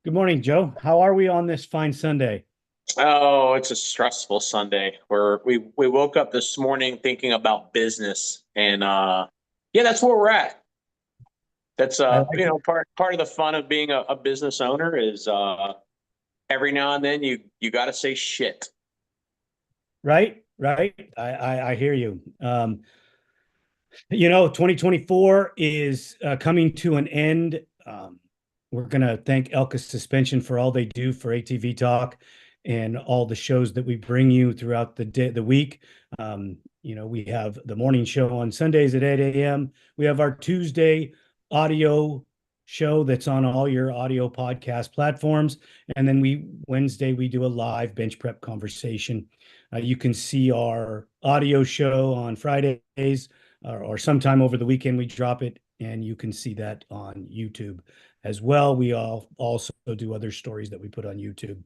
Good morning, Joe. How are we on this fine Sunday? Oh, it's a stressful Sunday where we woke up this morning thinking about business and yeah, that's where we're at. That's I like it. part of the fun of being a business owner is every now and then you got to say shit. Right, right. I hear you. 2024 is coming to an end. We're gonna thank Elka Suspension for all they do for ATV Talk and all the shows that we bring you throughout the week. We have the morning show on Sundays at 8 a.m. We have our Tuesday audio show that's on all your audio podcast platforms, and then we Wednesday we do a live bench prep conversation. You can see our audio show on Fridays or sometime over the weekend we drop it, and you can see that on YouTube as well. We all also do other stories that we put on YouTube.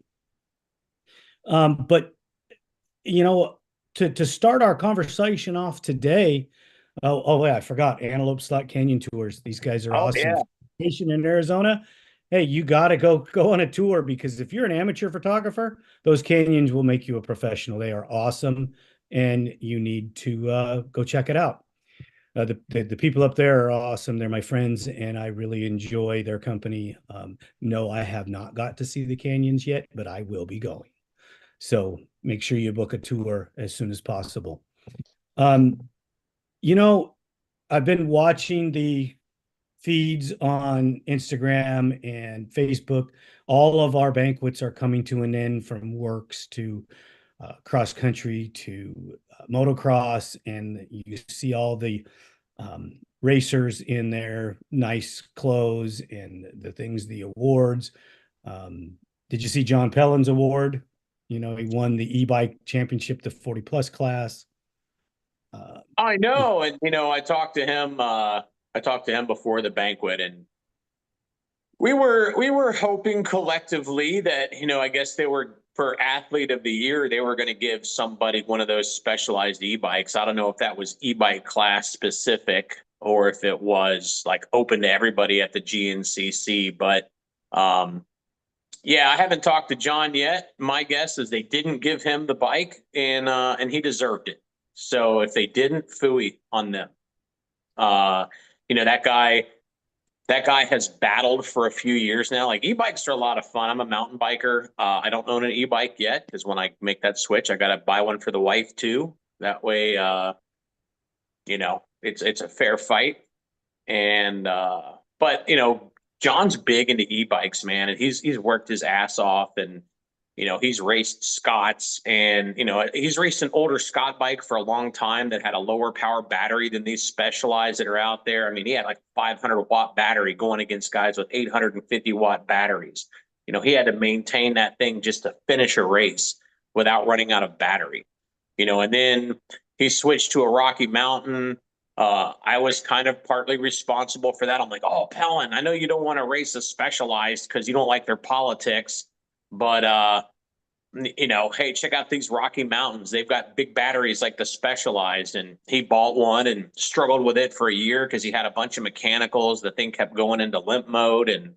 But you know, to start our conversation off today, yeah, I forgot Antelope Slot Canyon Tours. These guys are Oh awesome. yeah. Vacation in Arizona. Hey, you got to go on a tour because if you're an amateur photographer, those canyons will make you a professional. They are awesome, and you need to go check it out. The people up there are awesome. They're my friends, and I really enjoy their company. No, I have not got to see the canyons yet, but I will be going. So make sure you book a tour as soon as possible. Um, you know, I've been watching the feeds on Instagram and Facebook. All of our banquets are coming to an end, from works to cross country to motocross, and you see all the racers in their nice clothes and the things, the awards. Um, did you see John Pellin's award? He won the e-bike championship, the 40 plus class. Uh, I know, and I talked to him before the banquet, and we were hoping collectively that, I guess they were for athlete of the year, they were going to give somebody one of those specialized e-bikes. I don't know if that was e-bike class specific or if it was like open to everybody at the GNCC, but um yeah, I haven't talked to John yet. My guess is they didn't give him the bike, and he deserved it. So if they didn't, phooey on them. Uh that guy has battled for a few years now. Like e-bikes are a lot of fun. I'm a mountain biker. I don't own an e-bike yet because when I make that switch, I got to buy one for the wife too. That way, it's a fair fight. And but John's big into e-bikes, man, and he's worked his ass off, and he's raced Scots, and he's raced an older Scott bike for a long time that had a lower power battery than these specialized that are out there. I mean, he had like 500-watt battery going against guys with 850-watt batteries. He had to maintain that thing just to finish a race without running out of battery. And then he switched to a Rocky Mountain. I was kind of partly responsible for that. I'm like, oh, Pellin, I know you don't want to race a specialized because you don't like their politics, but hey, check out these Rocky Mountains. They've got big batteries like the specialized. And he bought one and struggled with it for a year because he had a bunch of mechanicals. The thing kept going into limp mode, and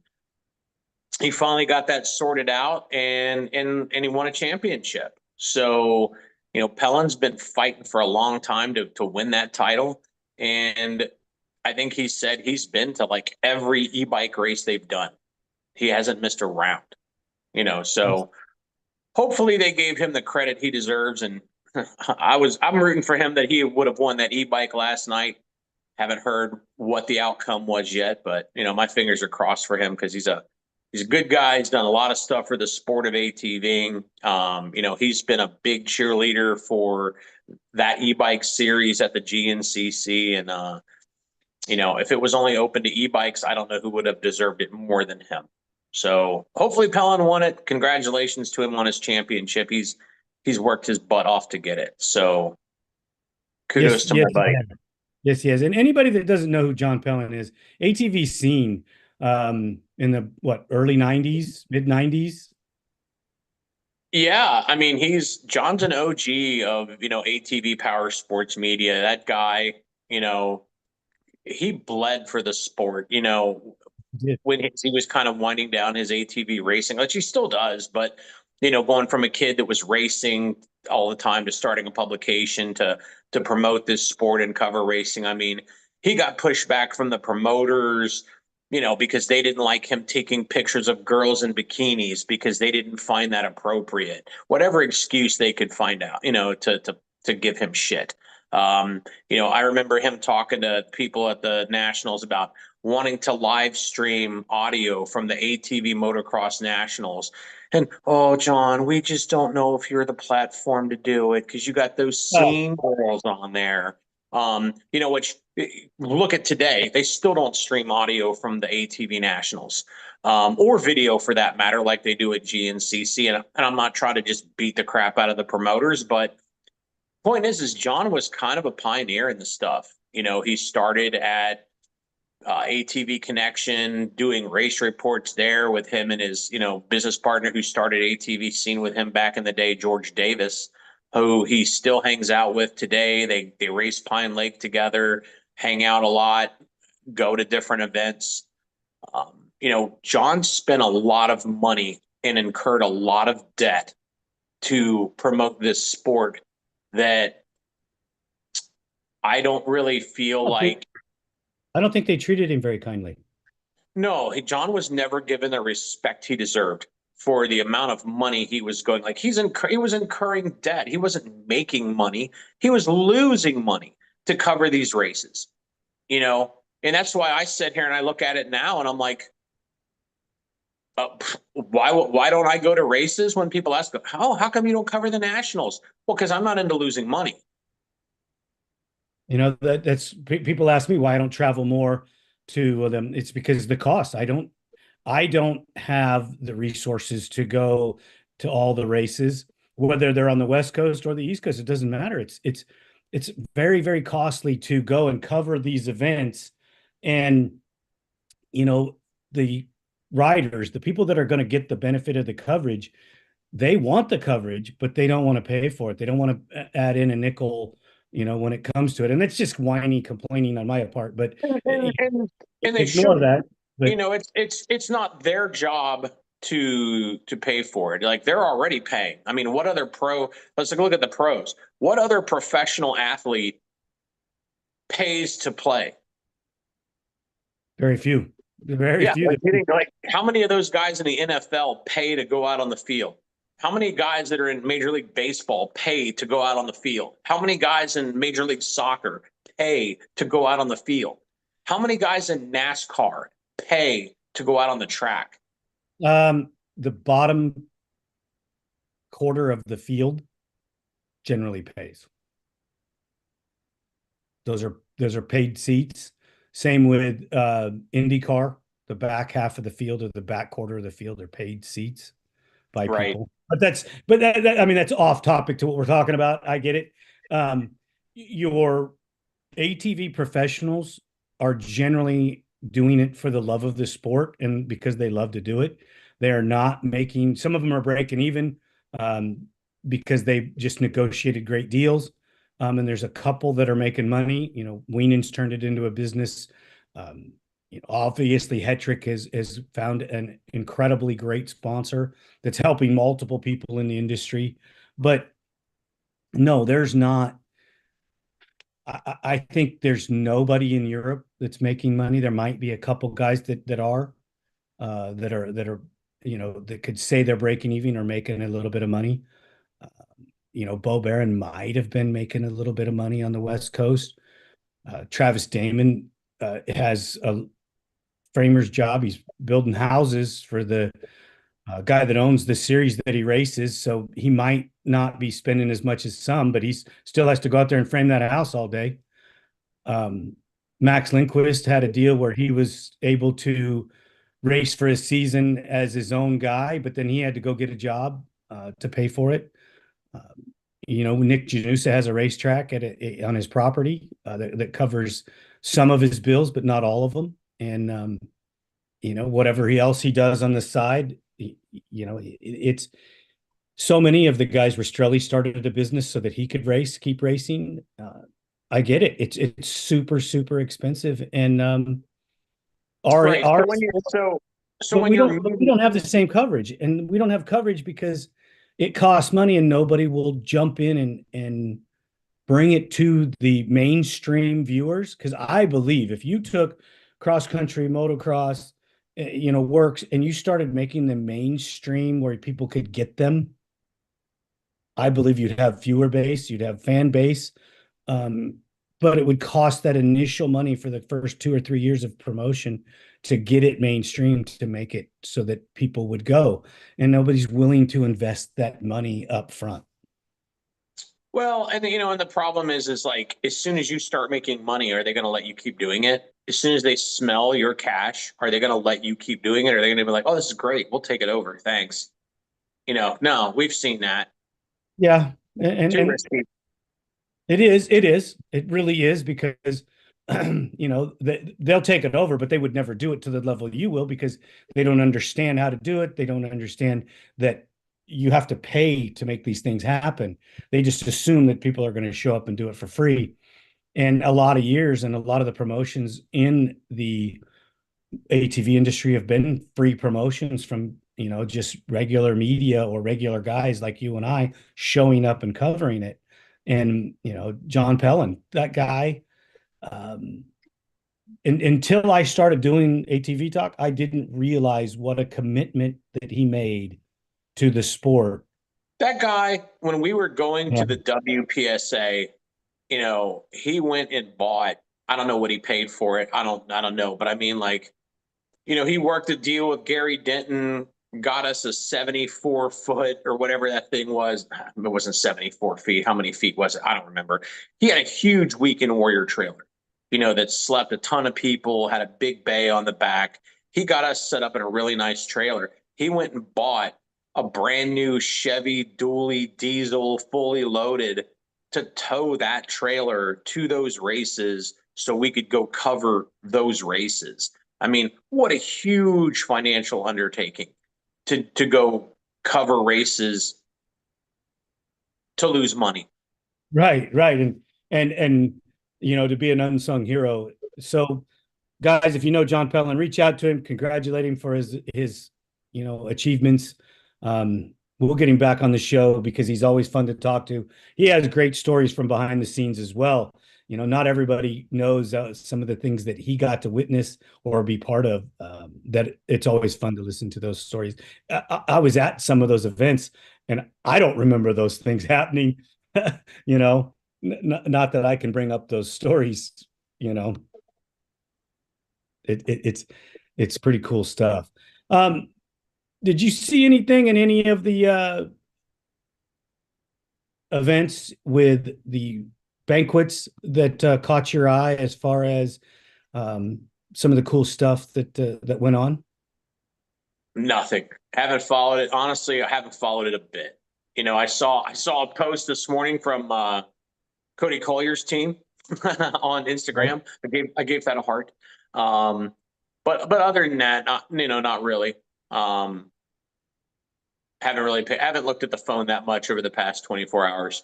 he finally got that sorted out, and he won a championship. So, Pellin's been fighting for a long time to win that title. And I think he said he's been to like every e-bike race they've done. He hasn't missed a round, so hopefully they gave him the credit he deserves. And I'm rooting for him that he would have won that e-bike last night. Haven't heard what the outcome was yet, but my fingers are crossed for him because he's a good guy. He's done a lot of stuff for the sport of ATVing. He's been a big cheerleader for that e-bike series at the GNCC, and if it was only open to e-bikes, I don't know who would have deserved it more than him. So hopefully Pellin won it. Congratulations to him on his championship. He's worked his butt off to get it. So yes, kudos to yes, my buddy. yes, yes. And anybody that doesn't know who John Pellin is, ATV scene in the early 90s, mid 90s. Yeah, I mean, he's John's an OG of, ATV power sports media. That guy, he bled for the sport. Did. when he was kind of winding down his ATV racing, which he still does, but going from a kid that was racing all the time to starting a publication to promote this sport and cover racing. I mean, he got pushed back from the promoters, because they didn't like him taking pictures of girls in bikinis because they didn't find that appropriate. Whatever excuse they could find out, to give him shit. I remember him talking to people at the Nationals about wanting to live stream audio from the ATV Motocross Nationals. And, oh, John, we just don't know if you're the platform to do it because you got those Oh, scene girls on there. Which look at today, they still don't stream audio from the ATV Nationals, or video for that matter, like they do at GNCC. And I'm not trying to just beat the crap out of the promoters, but point is John was kind of a pioneer in the stuff. He started at ATV Connection, doing race reports there with him and his, business partner who started ATV scene with him back in the day, George Davis, who he still hangs out with today. They race Pine Lake together, hang out a lot, go to different events. John spent a lot of money and incurred a lot of debt to promote this sport that I don't really feel like. I don't think they treated him very kindly. No, John was never given the respect he deserved for the amount of money he was going. Like he was incurring debt. He wasn't making money. He was losing money to cover these races. And that's why I sit here and I look at it now and I'm like, why don't I go to races when people ask, how come you don't cover the Nationals? Well, because I'm not into losing money. That's people ask me why I don't travel more to them. It's because the cost. I don't have the resources to go to all the races, whether they're on the West Coast or the East Coast. It doesn't matter. It's very, very costly to go and cover these events. And the riders, the people that are going to get the benefit of the coverage, they want the coverage, but they don't want to pay for it. They don't want to add in a nickel, when it comes to it. And it's just whiny complaining on my part, but And they ignore shouldn't. that. But It's not their job to pay for it. Like they're already paying. I mean, what other pro? Let's take a look at the pros. What other professional athlete pays to play? very few, very Yeah, few. like how many of those guys in the NFL pay to go out on the field? How many guys that are in Major League Baseball pay to go out on the field? How many guys in Major League Soccer pay to go out on the field? How many guys in NASCAR pay to go out on the track? The bottom quarter of the field generally pays. Those are paid seats. Same with IndyCar. The back half of the field or the back quarter of the field are paid seats by Right. people. I mean, that's off topic to what we're talking about. I get it. Your ATV professionals are generally doing it for the love of the sport and because they love to do it. They are not making, some of them are breaking even because they just negotiated great deals. And there's a couple that are making money. Wienen's turned it into a business. Obviously, Hetrick has found an incredibly great sponsor that's helping multiple people in the industry. But no, there's not. I think there's nobody in Europe that's making money. There might be a couple guys that are that could say they're breaking even or making a little bit of money. Bo Barron might have been making a little bit of money on the West Coast. Travis Damon has a framer's job. He's building houses for the guy that owns the series that he races. So he might not be spending as much as some, but he still has to go out there and frame that house all day. Max Lindquist had a deal where he was able to race for a season as his own guy, but then he had to go get a job to pay for it. Nick Janusa has a racetrack on his property that covers some of his bills, but not all of them. And whatever else he does on the side, it's so many of the guys. Rastrelli started a business so that he could keep racing. I get it. It's super, super expensive. And Right. our So when you so but when you're we moving, don't have the same coverage, and we don't have coverage because it costs money, and nobody will jump in and bring it to the mainstream viewers. Because I believe if you took cross country, motocross, works, and you started making them mainstream where people could get them, I believe you'd have viewer base, you'd have fan base, um, but it would cost that initial money for the first 2 or 3 years of promotion to get it mainstream, to make it so that people would go. And nobody's willing to invest that money up front. well, and and the problem is like as soon as you start making money, are they going to let you keep doing it? As soon as they smell your cash, are they going to let you keep doing it? Or are they going to be like, "Oh, this is great. We'll take it over. Thanks." No, we've seen that. Yeah. And Too risky. it really is, because they'll take it over, but they would never do it to the level you will, because they don't understand how to do it. They don't understand that you have to pay to make these things happen. They just assume that people are going to show up and do it for free. And a lot of years and a lot of the promotions in the ATV industry have been free promotions from, just regular media or regular guys like you and I showing up and covering it. And, John Pellin, that guy, um, until I started doing ATV Talk, I didn't realize what a commitment that he made to the sport. That guy, when we were going Yeah. to the WPSA, he went and bought. I don't know what he paid for it. I don't know, but I mean, like, he worked a deal with Gary Denton, got us a 74-foot or whatever that thing was. It wasn't 74 feet. How many feet was it? I don't remember. He had a huge weekend warrior trailer, that slept a ton of people, had a big bay on the back. He got us set up in a really nice trailer. He went and bought a brand new Chevy dually diesel, fully loaded, to tow that trailer to those races so we could go cover those races. I mean, what a huge financial undertaking to go cover races to lose money. Right, right. And to be an unsung hero. So guys, if you know John Pellin, reach out to him, congratulate him for his achievements. We'll get him back on the show because he's always fun to talk to. He has great stories from behind the scenes as well. Not everybody knows some of the things that he got to witness or be part of. That it's always fun to listen to those stories. I was at some of those events, and I don't remember those things happening. you know, not that I can bring up those stories. You know, it, it it's pretty cool stuff. Um, did you see anything in any of the events with the banquets that caught your eye as far as um, some of the cool stuff that went on? Nothing. Haven't followed it. Honestly, I haven't followed it a bit. I saw a post this morning from Cody Collier's team on Right. Instagram. I gave that a heart. Um, but other than that, not really. Um, haven't looked at the phone that much over the past 24 hours.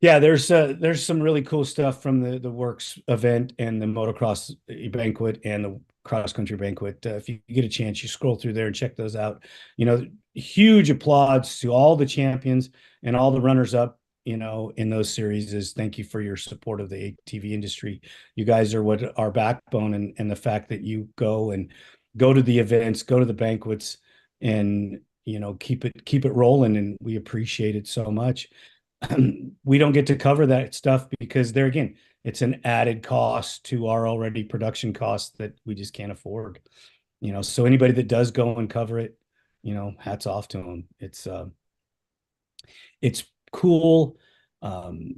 Yeah, there's some really cool stuff from the Works event and the motocross banquet and the cross country banquet. If you get a chance, you scroll through there and check those out. Huge applause to all the champions and all the runners up. In those series, is thank you for your support of the ATV industry. You guys are what our backbone, and the fact that you go to the events, go to the banquets, and keep it rolling, and we appreciate it so much. We don't get to cover that stuff because there again, it's an added cost to our already production costs that we just can't afford. So anybody that does go and cover it, hats off to them. It's cool. Um,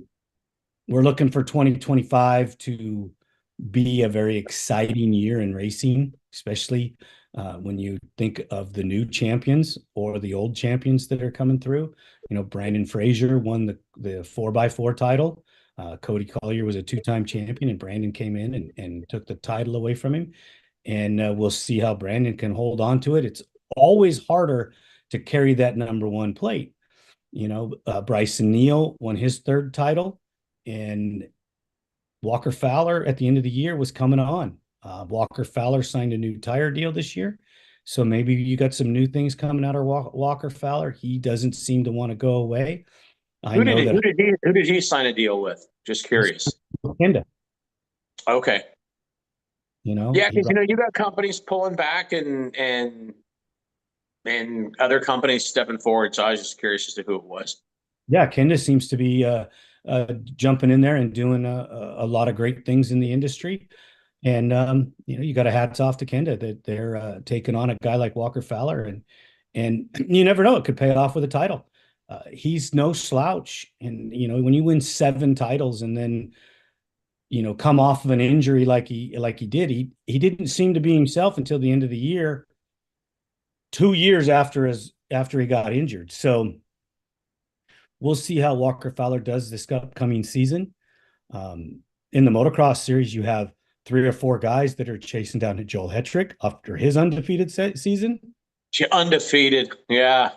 we're looking for 2025 to be a very exciting year in racing, especially when you think of the new champions or the old champions that are coming through. Brandon Frazier won the 4x4 title. Cody Collier was a two-time champion, and Brandon came in and took the title away from him. And we'll see how Brandon can hold on to it. It's always harder to carry that number one plate. Bryson Neal won his third title, and Walker Fowler at the end of the year was coming on. Walker Fowler signed a new tire deal this year. So maybe you got some new things coming out of Walker Fowler. He doesn't seem to want to go away. I Who did know he, that who did he sign a deal with? Just curious. Honda, Okay. you know, Yeah, because you got companies pulling back and other companies stepping forward. So I was just curious as to who it was. yeah, Kenda seems to be jumping in there and doing a lot of great things in the industry. And you got a hats off to Kenda that they're taking on a guy like Walker Fowler, and you never know, it could pay off with a title. He's no slouch, and when you win 7 titles and then come off of an injury like he did, he didn't seem to be himself until the end of the year, 2 years after he got injured. So we'll see how Walker Fowler does this upcoming season. In the motocross series, you have 3 or 4 guys that are chasing down to Joel Hetrick after his undefeated season. Undefeated. Yeah.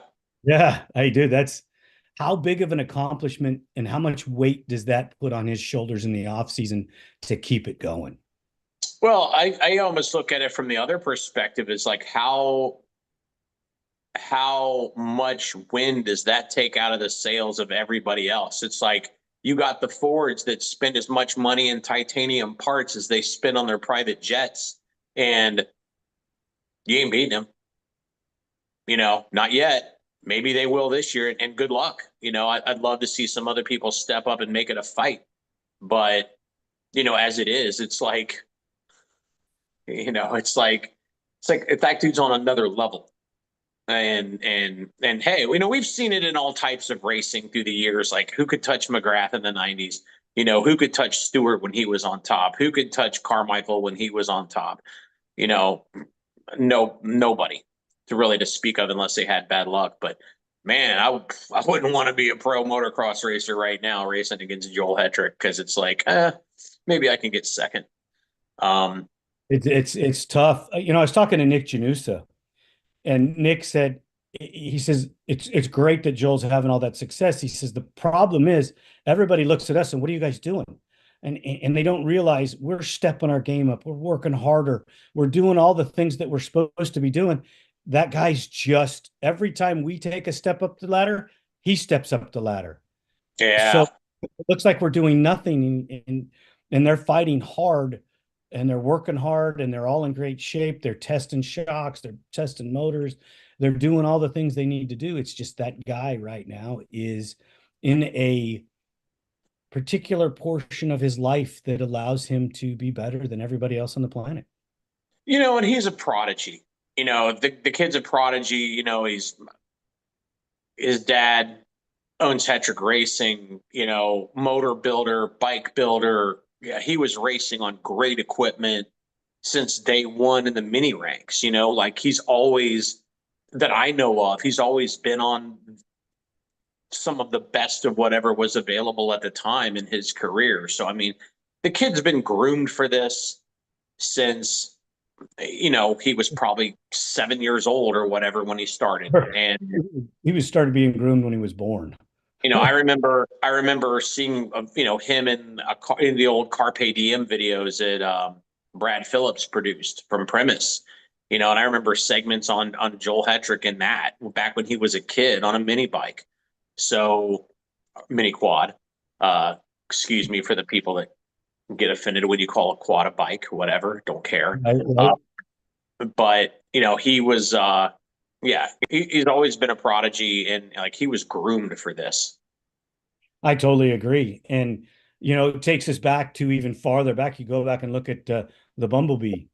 Yeah, I do. That's how big of an accomplishment, and how much weight does that put on his shoulders in the offseason to keep it going? Well, I almost look at it from the other perspective is like how much wind does that take out of the sails of everybody else? It's like you got the Fords that spend as much money in titanium parts as they spend on their private jets, and you ain't beating them. Not yet. Maybe they will this year, and good luck. I'd love to see some other people step up and make it a fight. But, as it is, it's like, that dude's on another level. And hey, we've seen it in all types of racing through the years. Like, who could touch McGrath in the 90s? Who could touch Stewart when he was on top? Who could touch Carmichael when he was on top? Nobody to speak of unless they had bad luck. But man, I wouldn't want to be a pro motocross racer right now racing against Joel Hetrick, because it's like, maybe I can get second. It's tough. I was talking to Nick Janusa, and Nick said, he says it's great that Joel's having all that success. He says the problem is everybody looks at us and, what are you guys doing? And they don't realize we're stepping our game up. We're working harder. We're doing all the things that we're supposed to be doing. That guy's just, every time we take a step up the ladder, he steps up the ladder. Yeah. So it looks like we're doing nothing, and they're fighting hard, and they're working hard, and they're all in great shape. They're testing shocks, they're testing motors, they're doing all the things they need to do. It's just that guy right now is in a particular portion of his life that allows him to be better than everybody else on the planet. And he's a prodigy. The kid's a prodigy. His dad owns Hetrick Racing, motor builder, bike builder. Yeah, he was racing on great equipment since day one in the mini ranks. Like, he's always, that I know of, he's always been on some of the best of whatever was available at the time in his career. So, I mean, the kid's been groomed for this since, he was probably 7 years old or whatever when he started. And he started being groomed when he was born. I remember seeing, him in the old Carpe Diem videos that Brad Phillips produced from Premise. And I remember segments on Joel Hetrick in that back when he was a kid on a mini bike. So, mini quad. Excuse me for the people that get offended when you call a quad a bike, whatever. Don't care. Right. But he was, yeah, he's always been a prodigy, and like, he was groomed for this. I totally agree. And, it takes us back to even farther back. You go back and look at the Bumblebee.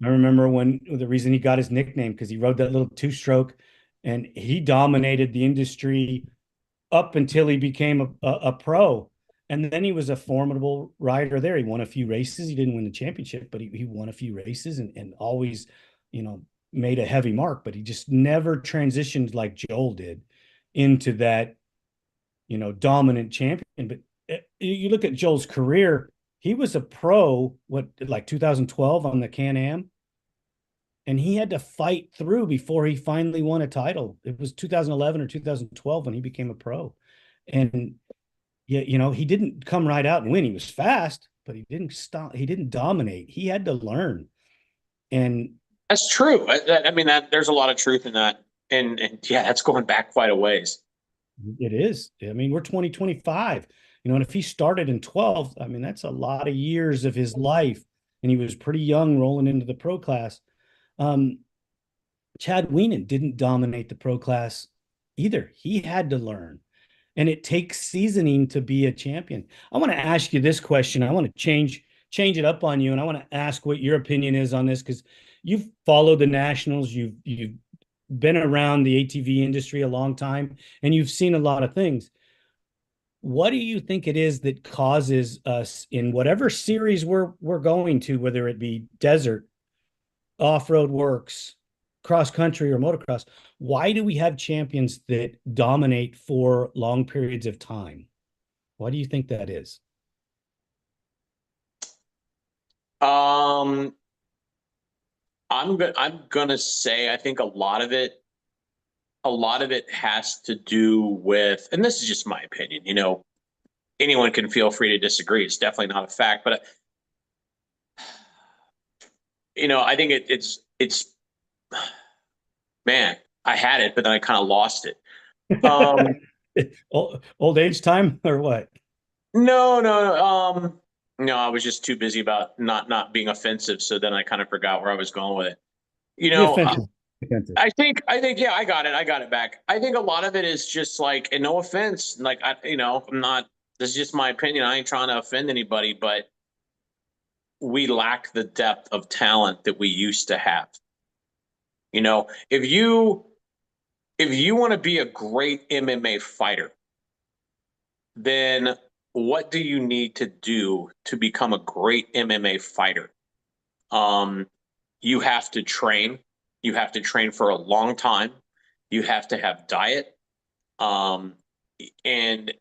I remember when the reason he got his nickname, because he rode that little 2-stroke, and he dominated the industry up until he became a pro. And then he was a formidable rider there. He won a few races. He didn't win the championship, but he won a few races, and always, made a heavy mark. But he just never transitioned like Joel did into that, dominant champion. But you look at Joel's career, he was a pro, like 2012 on the Can-Am, and he had to fight through before he finally won a title. It was 2011 or 2012 when he became a pro. And yeah, he didn't come right out and win. He was fast, but he didn't stop. He didn't dominate. He had to learn. And That's true. I mean, that there's a lot of truth in that. And yeah, that's going back quite a ways. it is. I mean, we're 2025, and if he started in 12, I mean, that's a lot of years of his life. And he was pretty young rolling into the pro class. Um, Chad Wienen didn't dominate the pro class either. He had to learn. And it takes seasoning to be a champion. I want to ask you this question. I want to change it up on you, and I want to ask what your opinion is on this because you've followed the nationals, you've been around the ATV industry a long time, and you've seen a lot of things. What do you think it is that causes us in whatever series we're going to, whether it be desert, off-road works, cross country or motocross, why do we have champions that dominate for long periods of time? Why do you think that is? Um, I'm gonna say I think a lot of it has to do with, and this is just my opinion, anyone can feel free to disagree. It's definitely not a fact, but I think it's man, I had it, but then I kind of lost it. Um, Old age time or what? no, no, no. No, I was just too busy about not being offensive, so then I kind of forgot where I was going with it. You Be know, offensive. Offensive. I think, yeah, I got it back. I think a lot of it is just like, and no offense, like I'm not. This is just my opinion. I ain't trying to offend anybody, but we lack the depth of talent that we used to have. You know, if you want to be a great MMA fighter, then what do you need to do to become a great MMA fighter? Um, you have to train. You have to train for a long time. You have to have diet. Um, and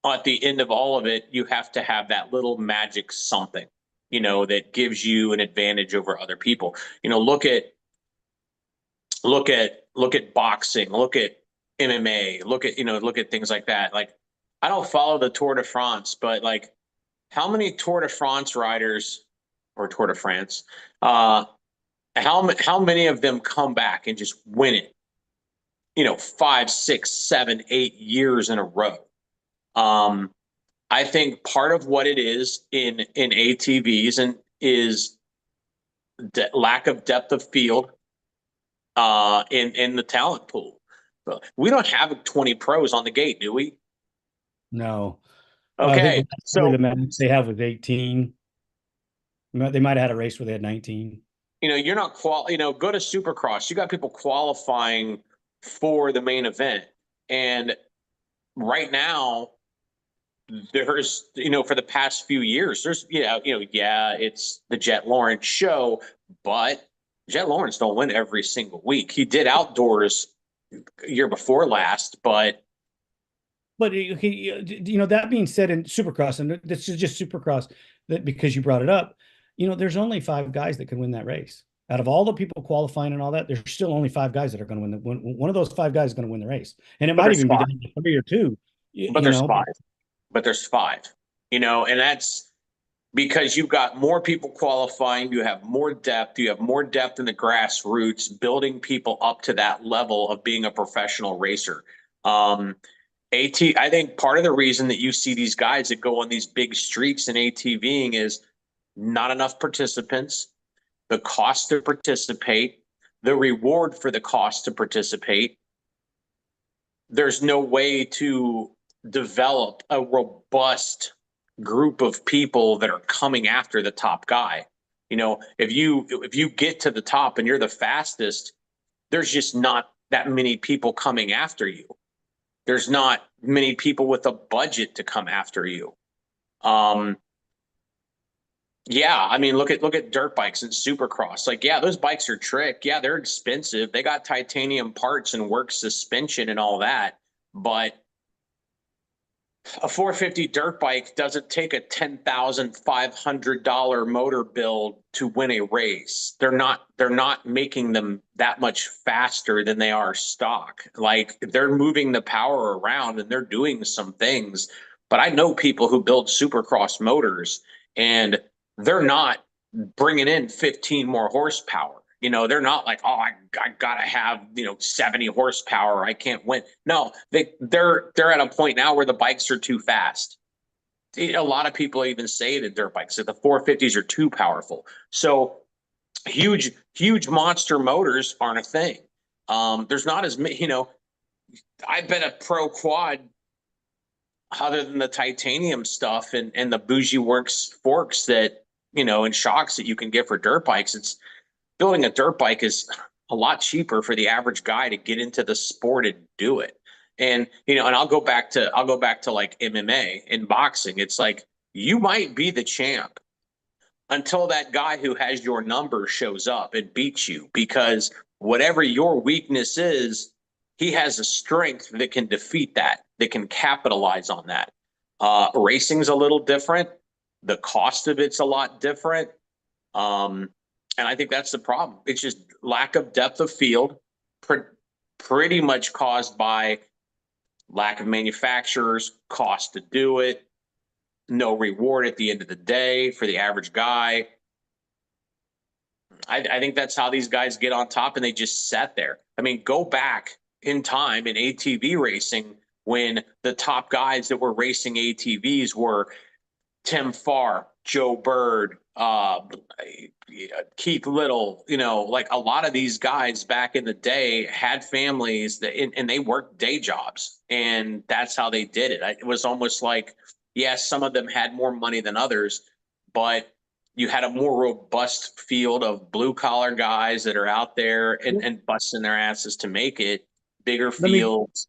at the end of all of it, you have to have that little magic something, that gives you an advantage over other people. Look at boxing, look at MMA, look at things like that. Like, I don't follow the Tour de France, but like, how many Tour de France riders or Tour de France, how many of them come back and just win it? 5, 6, 7, 8 years in a row. Um, I think part of what it is in ATVs and is lack of depth of field in the talent pool. We don't have 20 pros on the gate, do we? No. I think Okay, probably the so max they have was 18. They might have had a race where they had 19. you're not go to Supercross. You got people qualifying for the main event, and right now there's for the past few years there's yeah, it's the Jet Lawrence show, but Jet Lawrence don't win every single week. He did outdoors year before last, but But that being said, in Supercross, and this is just Supercross, that because you brought it up, there's only five guys that can win that race. Out of all the people qualifying and all that, there's still only five guys that are going to win. One of those five guys is going to win the race, and it but might there's even be five. down to three or two. You, But you there's know, five. But there's five. And that's because you've got more people qualifying, you have more depth, in the grassroots, building people up to that level of being a professional racer. Um, I think part of the reason that you see these guys that go on these big streaks in ATVing is not enough participants, the cost to participate, the reward for the cost to participate. There's no way to develop a robust group of people that are coming after the top guy. If you get to the top and you're the fastest, there's just not that many people coming after you. There's not many people with a budget to come after you. Um, yeah, I mean, look at dirt bikes and Supercross. Like, yeah, those bikes are trick. Yeah, they're expensive. They got titanium parts and work suspension and all that. But a 450 dirt bike doesn't take a $10,500 motor build to win a race. They're not making them that much faster than they are stock. Like, they're moving the power around and they're doing some things. But I know people who build Supercross motors, and they're not bringing in 15 more horsepower. They're not like, oh, I gotta have 70 horsepower. I can't win. No, they're at a point now where the bikes are too fast. A lot of people even say that dirt bikes, that the 450s are too powerful. So huge monster motors aren't a thing. There's not as many. I bet a pro quad, other than the titanium stuff and the bougie works forks that and shocks that you can get for dirt bikes, it's building a dirt bike is a lot cheaper for the average guy to get into the sport and do it. And and I'll go back to like MMA and boxing. It's like you might be the champ until that guy who has your number shows up and beats you, because whatever your weakness is, he has a strength that can defeat that can capitalize on that. Racing's a little different. The cost of it's a lot different. And I think that's the problem. It's just lack of depth of field, pretty much caused by lack of manufacturers, cost to do it, no reward at the end of the day for the average guy. I think that's how these guys get on top, and they just sat there. I mean, go back in time in ATV racing when the top guys that were racing ATVs were Tim Farr, Joe Bird, Keith Little. Like a lot of these guys back in the day had families and they worked day jobs, and that's how they did it. It was almost like, yes, some of them had more money than others, but you had a more robust field of blue collar guys that are out there and busting their asses to make it. Bigger fields.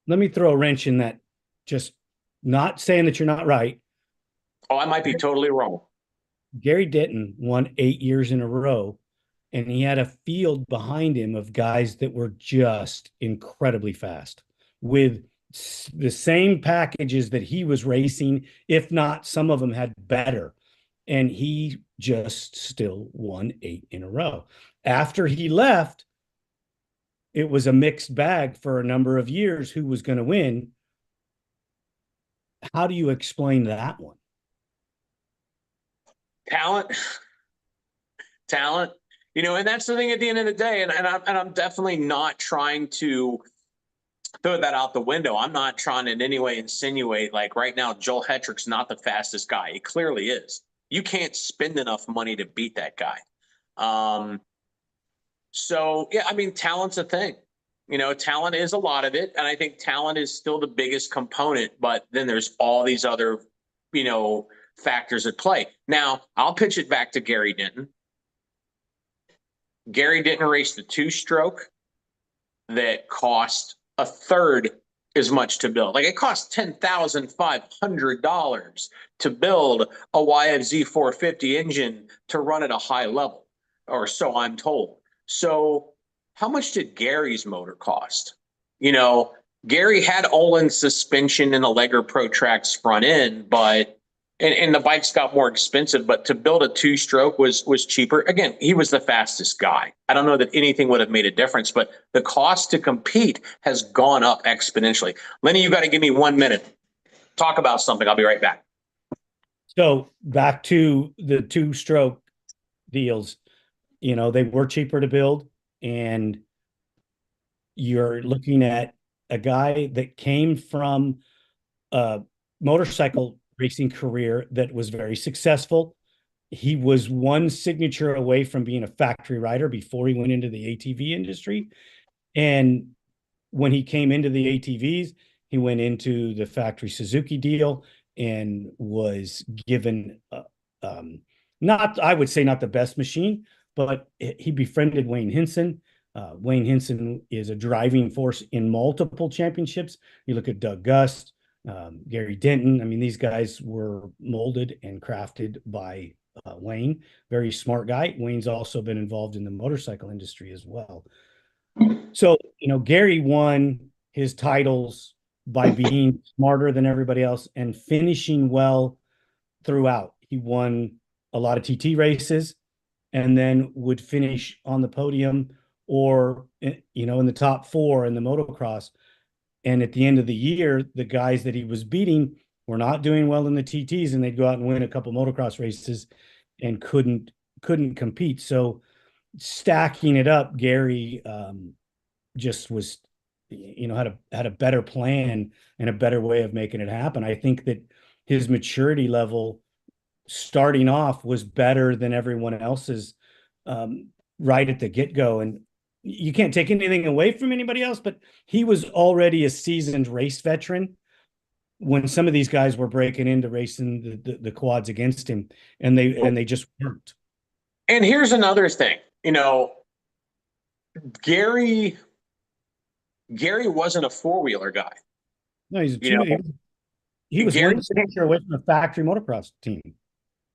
Let me throw a wrench in that. Just not saying that you're not right. Oh, I might be totally wrong. Gary Denton won 8 years in a row, and he had a field behind him of guys that were just incredibly fast with the same packages that he was racing, if not some of them had better. And he just still won 8 in a row. After he left, it was a mixed bag for a number of years who was going to win. How do you explain that one? Talent. And that's the thing at the end of the day. And I'm definitely not trying to throw that out the window. I'm not trying to in any way insinuate like right now Joel Hetrick's not the fastest guy. He clearly is. You can't spend enough money to beat that guy. So yeah, I mean, talent's a thing. Talent is a lot of it, and I think talent is still the biggest component. But then there's all these other, factors at play. Now, I'll pitch it back to Gary Denton. Gary Denton raced the two-stroke that cost a third as much to build. Like it cost $10,500 to build a YFZ 450 engine to run at a high level, or so I'm told. So how much did Gary's motor cost? Gary had Olin's suspension and Allegro Pro Tracks front end, but and the bikes got more expensive, but to build a two-stroke was cheaper. Again, he was the fastest guy. I don't know that anything would have made a difference, but the cost to compete has gone up exponentially. Lenny, you got to give me 1 minute. Talk about something. I'll be right back. So back to the two-stroke deals, they were cheaper to build, and you're looking at a guy that came from a motorcycle racing career that was very successful. He was one signature away from being a factory rider before he went into the ATV industry. And when he came into the ATVs, he went into the factory Suzuki deal and was given not, I would say, not the best machine, but he befriended Wayne Hinson. Wayne Hinson is a driving force in multiple championships. You look at Doug Gust, Gary Denton. I mean, these guys were molded and crafted by Wayne. Very smart guy. Wayne's also been involved in the motorcycle industry as well. So, Gary won his titles by being smarter than everybody else and finishing well throughout. He won a lot of TT races and then would finish on the podium or, in the top 4 in the motocross. And at the end of the year, the guys that he was beating were not doing well in the TTs, and they'd go out and win a couple motocross races. and couldn't compete. So stacking it up, Gary just was, had a better plan and a better way of making it happen. I think that his maturity level starting off was better than everyone else's right at the get-go. And you can't take anything away from anybody else, but he was already a seasoned race veteran when some of these guys were breaking into racing the quads against him, and they just weren't. And here's another thing, Gary wasn't a four-wheeler guy. No, he's a You know, he was Gary one signature away from a factory motocross team.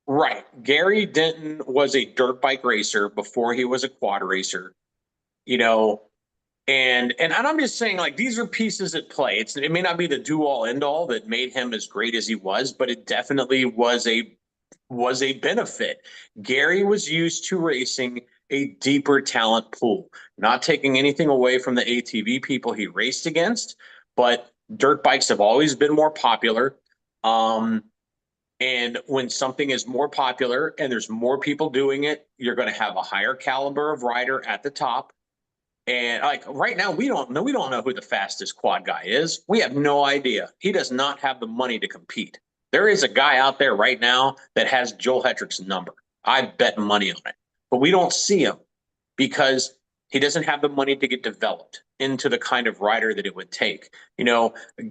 Right. Gary Denton was a dirt bike racer before he was a quad racer, you know, and I'm just saying, like, these are pieces at play. It may not be the do all end all that made him as great as he was, but it definitely was a benefit. Gary was used to racing a deeper talent pool, not taking anything away from the ATV people he raced against, but dirt bikes have always been more popular. And when something is more popular and there's more people doing it, you're going to have a higher caliber of rider at the top. And like right now, we don't know who the fastest quad guy is. We have no idea. He does not have the money to compete. There is a guy out there right now that has Joel Hetrick's number. I bet money on it, but we don't see him because he doesn't have the money to get developed into the kind of rider that it would take.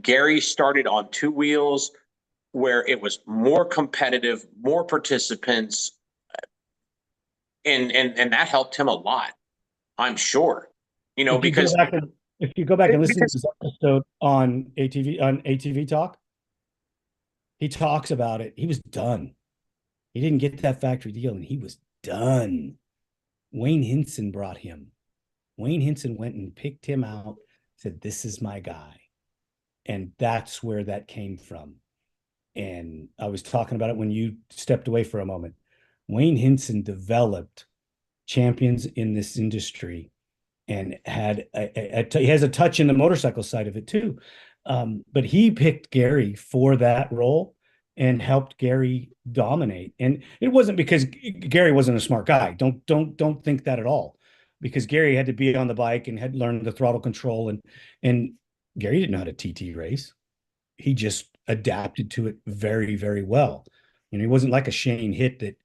Gary started on two wheels where it was more competitive, more participants, and that helped him a lot, I'm sure. Because if you go back and listen to this episode on ATV-TALK, he talks about it. He was done. He didn't get that factory deal, and he was done. Wayne Hinson brought him. Wayne Hinson went and picked him out, said, "This is my guy." And that's where that came from. And I was talking about it when you stepped away for a moment. Wayne Hinson developed champions in this industry and he has a touch in the motorcycle side of it too. But he picked Gary for that role and helped Gary dominate. And it wasn't because Gary wasn't a smart guy. Don't think that at all. Because Gary had to be on the bike and had learned the throttle control, and Gary didn't know how to TT race. He just adapted to it very, very well. He wasn't like a Shane Hitt that,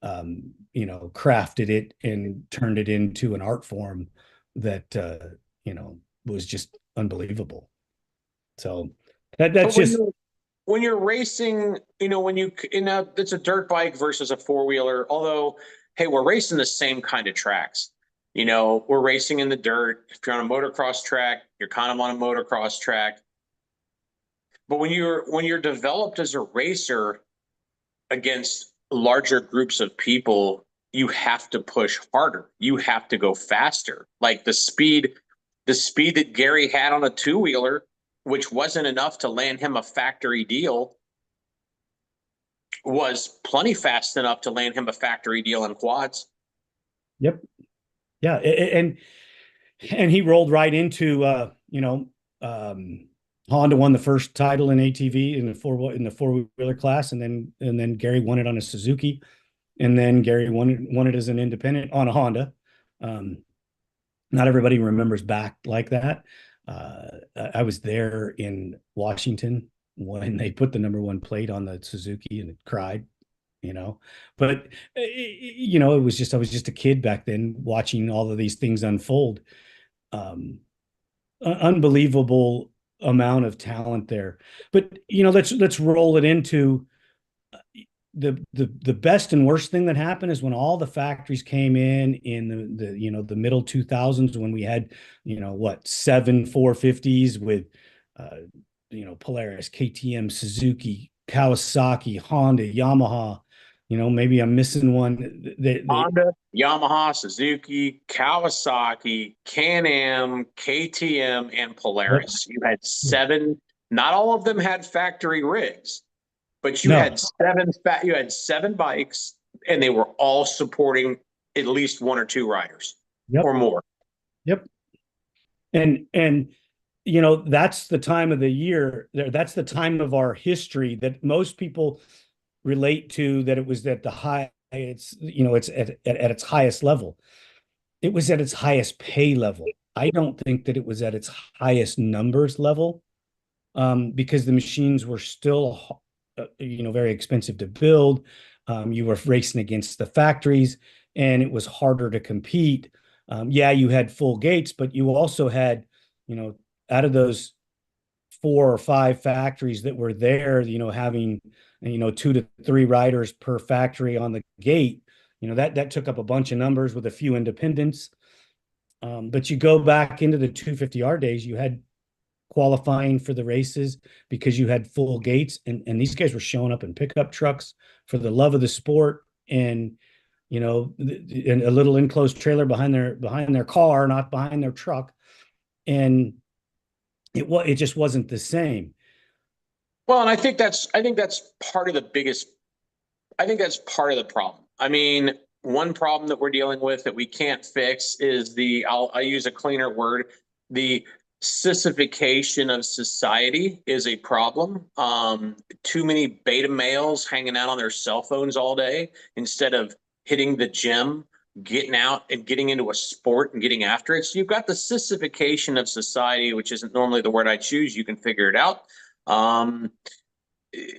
crafted it and turned it into an art form that, was just unbelievable. So that's just when you're racing, it's a dirt bike versus a four-wheeler, although, hey, we're racing the same kind of tracks. We're racing in the dirt. If you're on a motocross track, you're kind of on a motocross track. But when you're developed as a racer against larger groups of people, you have to push harder. You have to go faster. Like the speed that Gary had on a two-wheeler, which wasn't enough to land him a factory deal, was plenty fast enough to land him a factory deal in quads. Yep. Yeah. And he rolled right into, Honda won the first title in ATV in the four-wheeler class, and then Gary won it on a Suzuki, and then Gary won it as an independent on a Honda. Not everybody remembers back like that. I was there in Washington when they put the #1 plate on the Suzuki, and it cried, but it was just, I was just a kid back then watching all of these things unfold. Unbelievable amount of talent there. But let's roll it into the best and worst thing that happened is when all the factories came in the middle 2000s, when we had 7 450s with Polaris, KTM, Suzuki, Kawasaki, Honda, Yamaha. Maybe I'm missing one. Honda, Yamaha, Suzuki, Kawasaki, Can-Am, KTM, and Polaris. You had 7. Not all of them had factory rigs, but you had 7 bikes, and they were all supporting at least 1 or 2 riders or more. Yep. And that's the time of the year. That's the time of our history that most people relate to, that it was at the it's, it's at its highest level. It was at its highest pay level. I don't think that it was at its highest numbers level, because the machines were still, very expensive to build. You were racing against the factories, and it was harder to compete. Yeah, you had full gates, but you also had, out of those 4 or 5 factories that were there, having, 2 to 3 riders per factory on the gate, that took up a bunch of numbers with a few independents. But you go back into the 250R days, you had qualifying for the races because you had full gates, and these guys were showing up in pickup trucks for the love of the sport, and and a little enclosed trailer behind their car, not behind their truck, and it just wasn't the same. Well, and I think that's part of the biggest. I think that's part of the problem. I mean, one problem that we're dealing with that we can't fix is I'll use a cleaner word, the sissification of society is a problem. Too many beta males hanging out on their cell phones all day instead of hitting the gym, getting out and getting into a sport and getting after it. So you've got the sissification of society, which isn't normally the word I choose. You can figure it out. Um,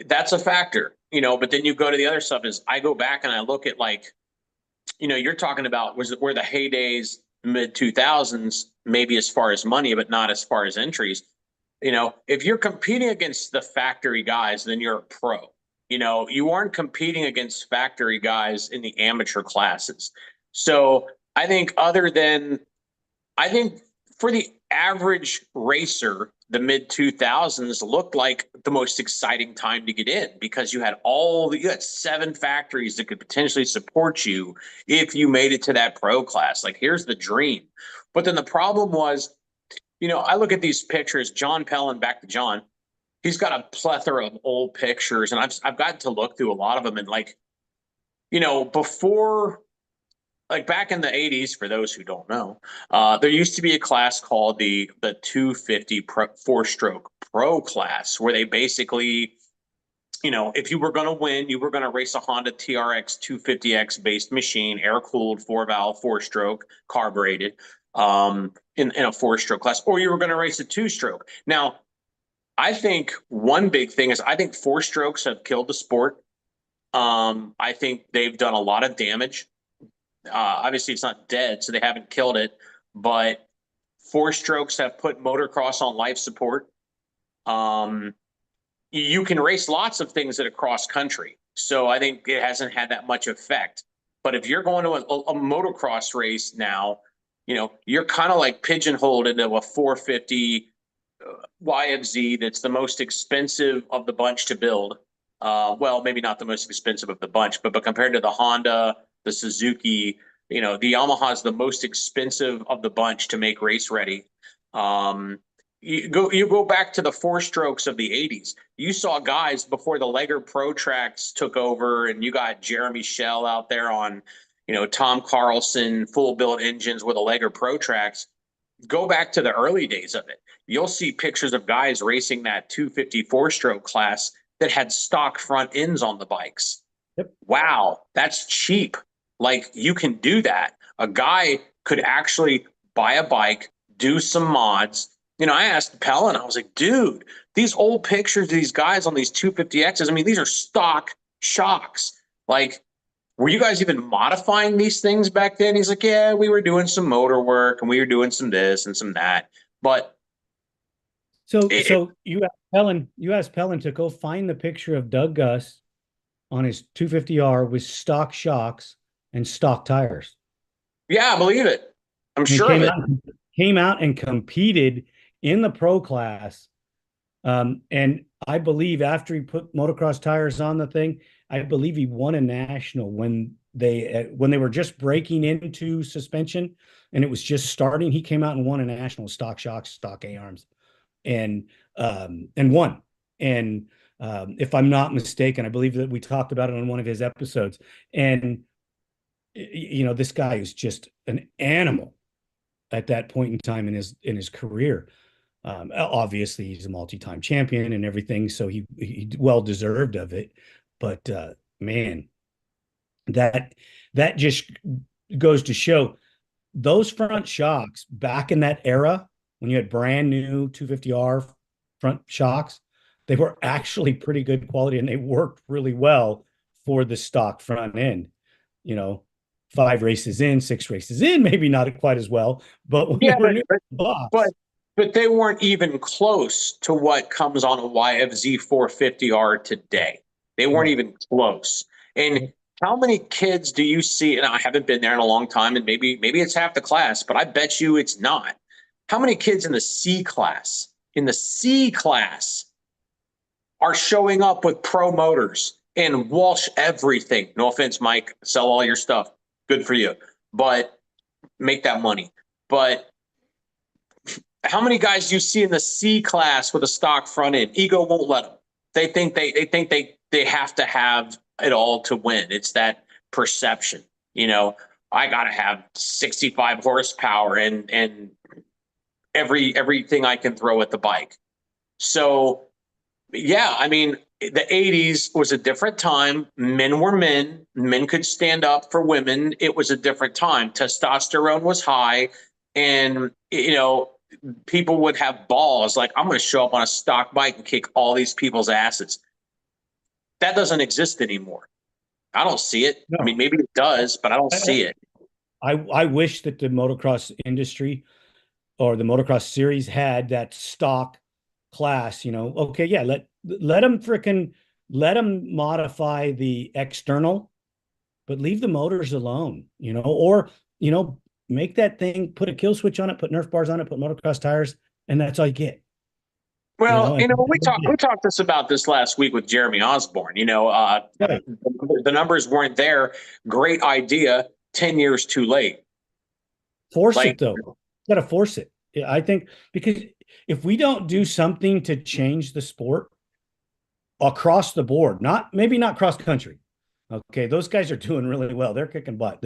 that's a factor, but then you go to the other stuff is I go back and I look at like, you're talking about was it where the heydays mid 2000s, maybe as far as money, but not as far as entries. If you're competing against the factory guys, then you're a pro. You aren't competing against factory guys in the amateur classes. So I think for the average racer, the mid 2000s looked like the most exciting time to get in because you had 7 factories that could potentially support you if you made it to that pro class. Like, here's the dream. But then the problem was, I look at these pictures, John Pellin, back to John, he's got a plethora of old pictures, and I've gotten to look through a lot of them, and like, before, like back in the 80s, for those who don't know, there used to be a class called the 250 4-stroke pro class, where they basically, if you were going to win, you were going to race a Honda TRX 250X based machine, air cooled, 4-valve, 4-stroke, carbureted, in a 4-stroke class, or you were going to race a 2-stroke. Now, I think one big thing is I think 4-strokes have killed the sport. I think they've done a lot of damage. Obviously, it's not dead, so they haven't killed it. But 4-strokes have put motocross on life support. You can race lots of things at a cross country, so I think it hasn't had that much effect. But if you're going to a motocross race now, you're kind of like pigeonholed into a 450 YFZ that's the most expensive of the bunch to build. Well, maybe not the most expensive of the bunch, but compared to the Honda, the Suzuki, the Yamaha is the most expensive of the bunch to make race ready. You go back to the 4-strokes of the 80s. You saw guys before the Legger Pro Tracks took over, and you got Jeremy Schell out there on, Tom Carlson, full built engines with a Legger Pro Tracks. Go back to the early days of it. You'll see pictures of guys racing that 254-stroke class that had stock front ends on the bikes. Yep. Wow, that's cheap. Like, you can do that. A guy could actually buy a bike, do some mods. I asked Pellin, I was like, dude, these old pictures of these guys on these 250Xs, I mean, these are stock shocks. Like, were you guys even modifying these things back then? He's like, yeah, we were doing some motor work and we were doing some this and some that. But So you asked Pellin to go find the picture of Doug Gus on his 250R with stock shocks and stock tires. yeah, I believe it. I'm And he sure of it. came out and competed in the pro class. And I believe after he put motocross tires on the thing, I believe he won a national when they were just breaking into suspension and it was just starting. He came out and won a national stock shocks, stock A-arms, and won. And if I'm not mistaken, I believe that we talked about it on one of his episodes. And this guy is just an animal at that point in time in his career. Obviously, he's a multi-time champion and everything, so he well deserved of it. But man, that that just goes to show those front shocks back in that era when you had brand new 250R front shocks, they were actually pretty good quality and they worked really well for the stock front end. You know, 5 races in, 6 races in, maybe not quite as well, but when Yeah, they were new but box, but they weren't even close to what comes on a YFZ 450R today. They weren't no. even close. And how many kids do you see? And I haven't been there in a long time, and maybe it's half the class, but I bet you it's not. How many kids in the C class are showing up with pro motors and Walsh everything? No offense, Mike, sell all your stuff. Good for you. But make that money. But how many guys do you see in the C class with a stock front end? Ego won't let them. They have to have it all to win. It's that perception. You know, I gotta have 65 horsepower and everything I can throw at the bike. So yeah, I mean, the 80s was a different time. Men were men. Men could stand up for women. It was a different time. Testosterone was high. And, people would have balls like, I'm going to show up on a stock bike and kick all these people's asses. That doesn't exist anymore. I don't see it. I mean, No. maybe it does, but I don't see it. I wish that the motocross industry or the motocross series had that stock class, okay, yeah, let them frickin' let them modify the external, but leave the motors alone, or make that thing, put a kill switch on it, put Nerf bars on it, put motocross tires, and that's all you get. Well, And we talked this about this last week with Jeremy Osborne. right. The numbers weren't there. Great idea. 10 years too late. Force Like, it though. Got to force it. I think because if we don't do something to change the sport across the board, maybe not cross country. Okay, those guys are doing really well. They're kicking butt.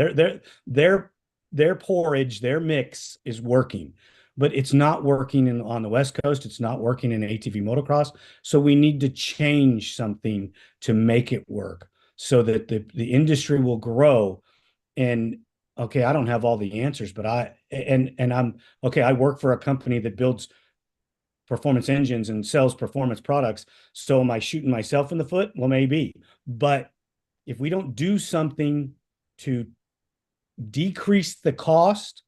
Their porridge, their mix is working, but it's not working on the West Coast. It's not working in ATV motocross. So we need to change something to make it work so that the industry will grow. And okay, I don't have all the answers, but I'm okay. I work for a company that builds performance engines and sells performance products. So am I shooting myself in the foot? Well, maybe. But if we don't do something to decrease the cost,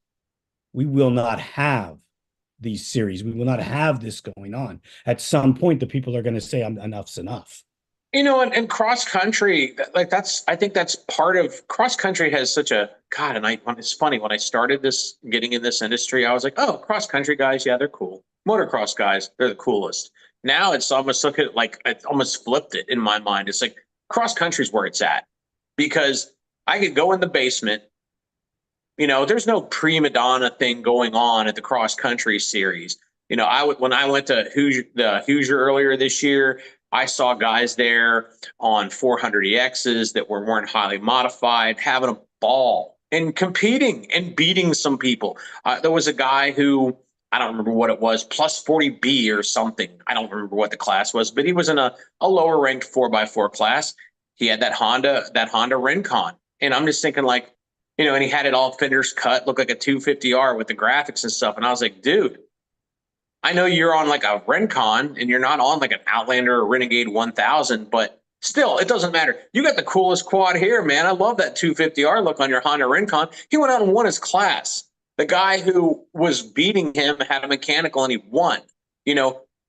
we will not have these series. We will not have this going on. At some point, the people are going to say, enough's enough. and cross country, like I think that's part of cross country has such a God. And it's funny when I started getting in this industry, I was like, oh, cross country guys, yeah, they're cool. Motocross guys, they're the coolest. Now it's almost like it almost flipped it in my mind. It's like cross country's where it's at because I could go in the basement. There's no prima donna thing going on at the cross country series. When I went to Hoosier earlier this year, I saw guys there on 400EXs that weren't highly modified, having a ball and competing and beating some people. There was a guy who I don't remember what it was, plus 40B or something. I don't remember what the class was, but he was in a lower ranked 4x4 class. He had that Honda Rincon. And I'm just thinking like, and he had it all fenders cut, looked like a 250R with the graphics and stuff. And I was like, dude, I know you're on like a Rincon and you're not on like an Outlander or Renegade 1000, but still, it doesn't matter. You got the coolest quad here, man. I love that 250R look on your Honda Rincon. He went out and won his class. The guy who was beating him had a mechanical and he won.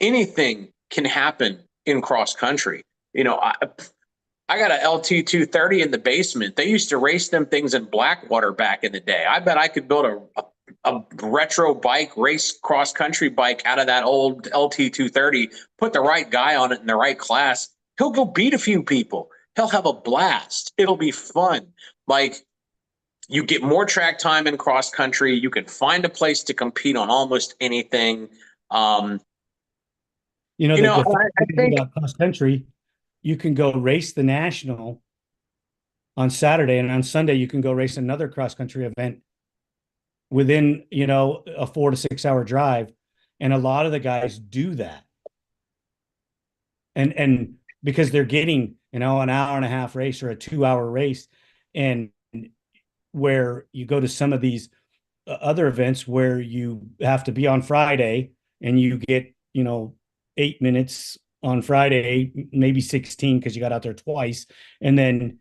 Anything can happen in cross country. I got an LT 230 in the basement. They used to race them things in Blackwater back in the day. I bet I could build a retro bike, race cross country bike out of that old LT 230, put the right guy on it in the right class. He'll go beat a few people. He'll have a blast. It'll be fun. Like, you get more track time in cross country. You can find a place to compete on almost anything. I think about cross country, you can go race the national on Saturday, and on Sunday you can go race another cross country event within a 4 to 6 hour drive, and a lot of the guys do that, and because they're getting an hour and a half race or a 2 hour race, And where you go to some of these other events where you have to be on Friday and you get, 8 minutes on Friday, maybe 16 because you got out there twice. And then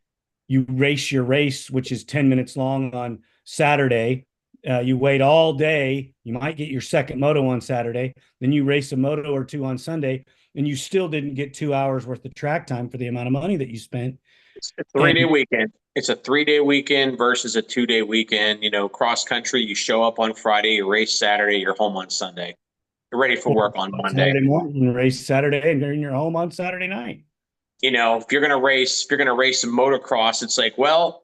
you race your race, which is 10 minutes long on Saturday. You wait all day. You might get your second moto on Saturday. Then you race a moto or two on Sunday, and you still didn't get 2 hours worth of track time for the amount of money that you spent. It's a And 3 day weekend. It's a 3 day weekend versus a 2 day weekend. Cross country, you show up on Friday, you race Saturday, you're home on Sunday. You're ready for work on Monday. Saturday morning, race Saturday, and you're in your home on Saturday night. If you're gonna race some motocross, it's like, well,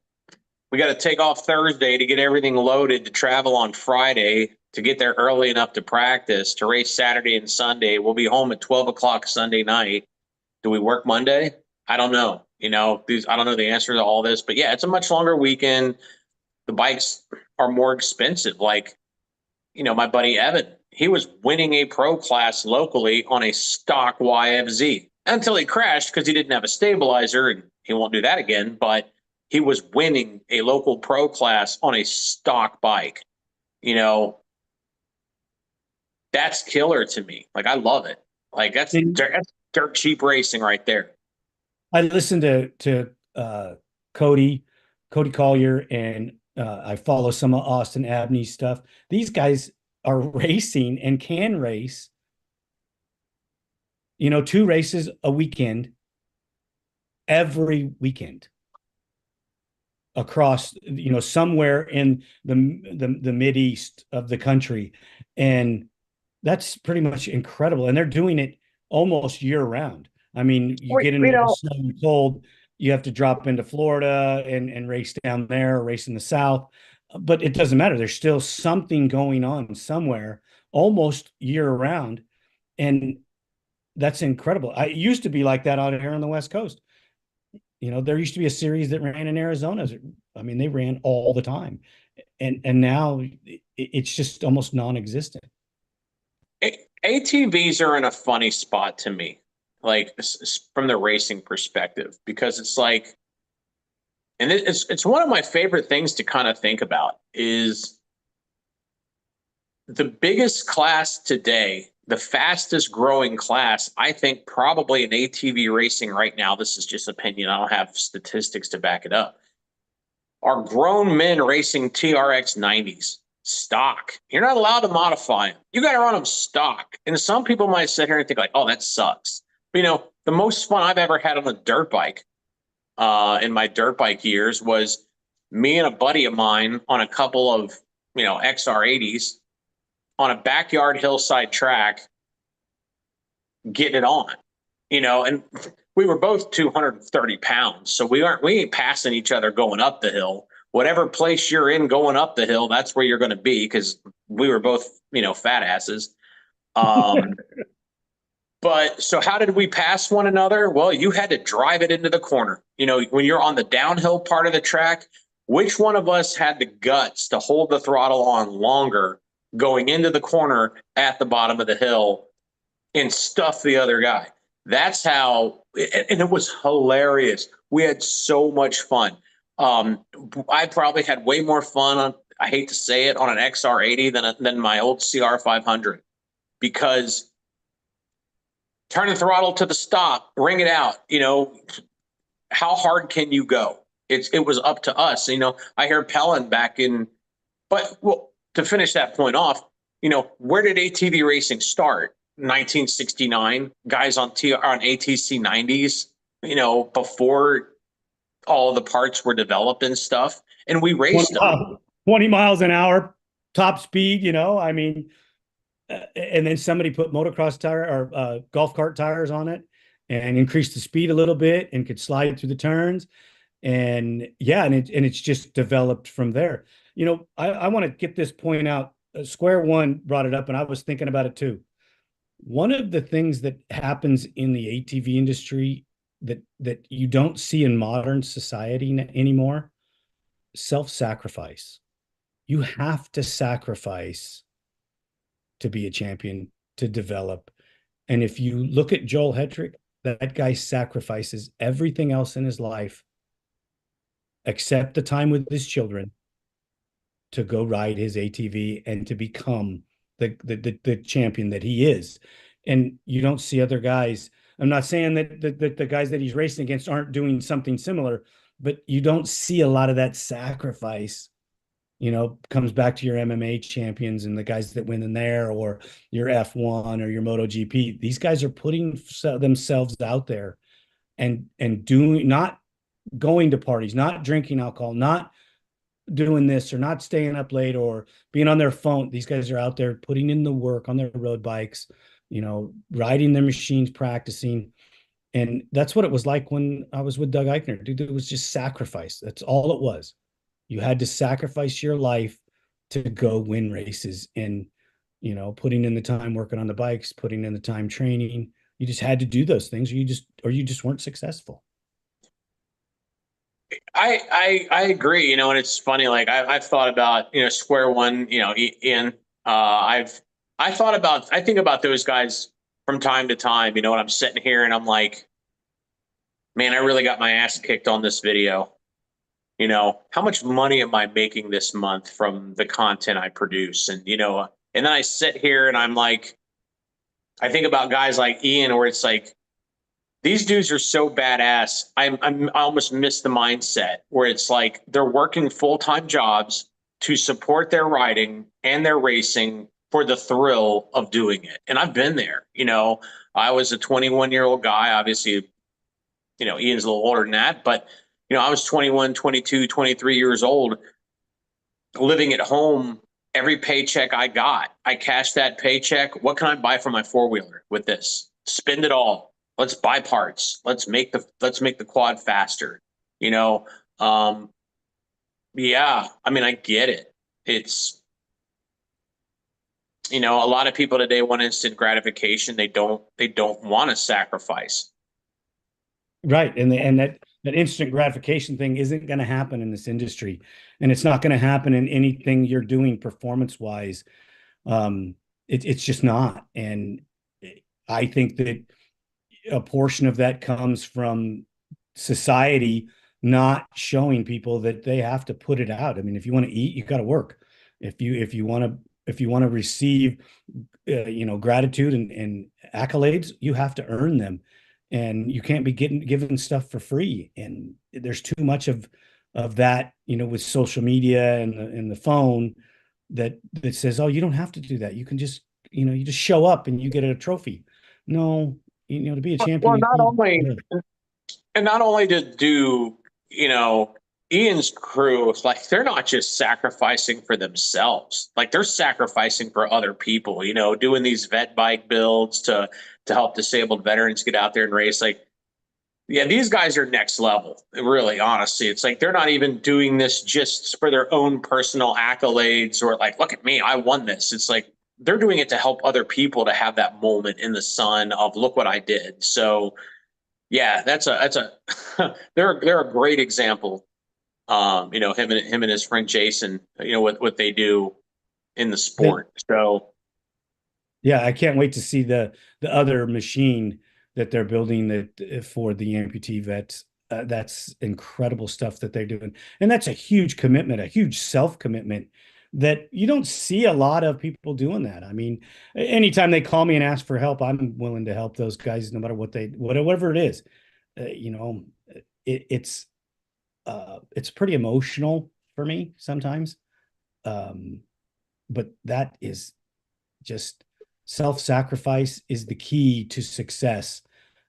we got to take off Thursday to get everything loaded to travel on Friday to get there early enough to practice to race Saturday and Sunday. We'll be home at 12 o'clock Sunday night. Do we work Monday? I don't know. I don't know the answer to all this, but yeah, it's a much longer weekend. The bikes are more expensive. Like, my buddy Evan, he was winning a pro class locally on a stock YFZ until he crashed because he didn't have a stabilizer, and he won't do that again. But he was winning a local pro class on a stock bike. That's killer to me. Like, I love it. Like, that's dirt cheap racing right there. I listened to Cody Collier, and I follow some of Austin Abney's stuff. These guys are racing and can race, 2 races a weekend, every weekend across, somewhere in the mid east of the country, and that's pretty much incredible. And they're doing it almost year round. I mean, you get into the snow and cold, you have to drop into Florida and race down there, or race in the South, but it doesn't matter. There's still something going on somewhere almost year round, and that's incredible. It used to be like that out here on the West Coast. There used to be a series that ran in Arizona. I mean, they ran all the time, and now it's just almost non-existent. ATVs are in a funny spot to me, like from the racing perspective, because it's like, and it's one of my favorite things to kind of think about is the biggest class today, the fastest growing class, I think probably in ATV racing right now, this is just opinion, I don't have statistics to back it up, are grown men racing TRX 90s stock. You're not allowed to modify them. You got to run them stock. And some people might sit here and think like, oh, that sucks. But, the most fun I've ever had on a dirt bike in my dirt bike years was me and a buddy of mine on a couple of, XR80s on a backyard hillside track, getting it on, and we were both 230 pounds. So we ain't passing each other going up the hill. Whatever place you're in going up the hill, that's where you're going to be, because we were both, fat asses. But so how did we pass one another? Well, you had to drive it into the corner. When you're on the downhill part of the track, which one of us had the guts to hold the throttle on longer going into the corner at the bottom of the hill and stuff the other guy? That's how, and it was hilarious. We had so much fun. I probably had way more fun on, I hate to say it, on an XR80 than my old CR500, because turn the throttle to the stop, ring it out. How hard can you go? It was up to us. I hear Pellin back in, but well, to finish that point off, where did ATV racing start? 1969, guys on ATC 90s, before all the parts were developed and stuff, and we raced 20 miles an hour top speed. I mean, and then somebody put motocross tire or golf cart tires on it and increased the speed a little bit and could slide through the turns. And yeah, and it's just developed from there. I want to get this point out. Square One brought it up, and I was thinking about it too. One of the things that happens in the ATV industry that you don't see in modern society anymore, self-sacrifice. You have to sacrifice to be a champion, to develop. And if you look at Joel Hedrick, that guy sacrifices everything else in his life accept the time with his children to go ride his ATV and to become the champion that he is. And you don't see other guys. I'm not saying that the guys that he's racing against aren't doing something similar, but you don't see a lot of that sacrifice. Comes back to your MMA champions and the guys that win in there, or your F1 or your MotoGP. These guys are putting themselves out there and doing, not going to parties, not drinking alcohol, not doing this, or not staying up late, or being on their phone. These guys are out there putting in the work on their road bikes, riding their machines, practicing. And that's what it was like when I was with Doug Eichner. Dude, it was just sacrifice. That's all it was. You had to sacrifice your life to go win races, and, putting in the time working on the bikes, putting in the time training. You just had to do those things, or you just weren't successful. I agree, and it's funny, like I've thought about, square one, Ian, I think about those guys from time to time, when I'm sitting here and I'm like, man, I really got my ass kicked on this video. How much money am I making this month from the content I produce? And, and then I sit here and I'm like, I think about guys like Ian, where it's like, these dudes are so badass. I almost miss the mindset where it's like they're working full-time jobs to support their riding and their racing for the thrill of doing it. And I've been there. I was a 21-year-old guy. Obviously, Ian's a little older than that, but I was 21, 22, 23 years old, living at home. Every paycheck I got, I cashed that paycheck. What can I buy for my four-wheeler with this? Spend it all. Let's buy parts. Let's make the quad faster. Yeah, I mean, I get it. It's, a lot of people today want instant gratification. They don't want to sacrifice. Right. And that instant gratification thing isn't going to happen in this industry. And it's not going to happen in anything you're doing performance wise. It's just not. And I think that a portion of that comes from society not showing people that they have to put it out. I mean, if you want to eat, you got to work. If you want to receive gratitude and accolades, you have to earn them, and you can't be given stuff for free. And there's too much of that, with social media and the phone that says, oh, you don't have to do that. You can just, you just show up and you get a trophy. No, to be a champion. Well, not only to do, Ian's crew, like they're not just sacrificing for themselves, like they're sacrificing for other people, doing these vet bike builds to help disabled veterans get out there and race. Like, yeah, these guys are next level, really, honestly. It's like they're not even doing this just for their own personal accolades or like, look at me, I won this. It's like they're doing it to help other people to have that moment in the sun of look what I did. So yeah, that's a they're a great example. Him and his friend Jason, what they do in the sport. So yeah, I can't wait to see the other machine that they're building that for the amputee vets. That's incredible stuff that they're doing, and that's a huge commitment, a huge self-commitment that you don't see a lot of people doing that. I mean, anytime they call me and ask for help, I'm willing to help those guys, no matter whatever it is. It's pretty emotional for me sometimes, but that is just self-sacrifice is the key to success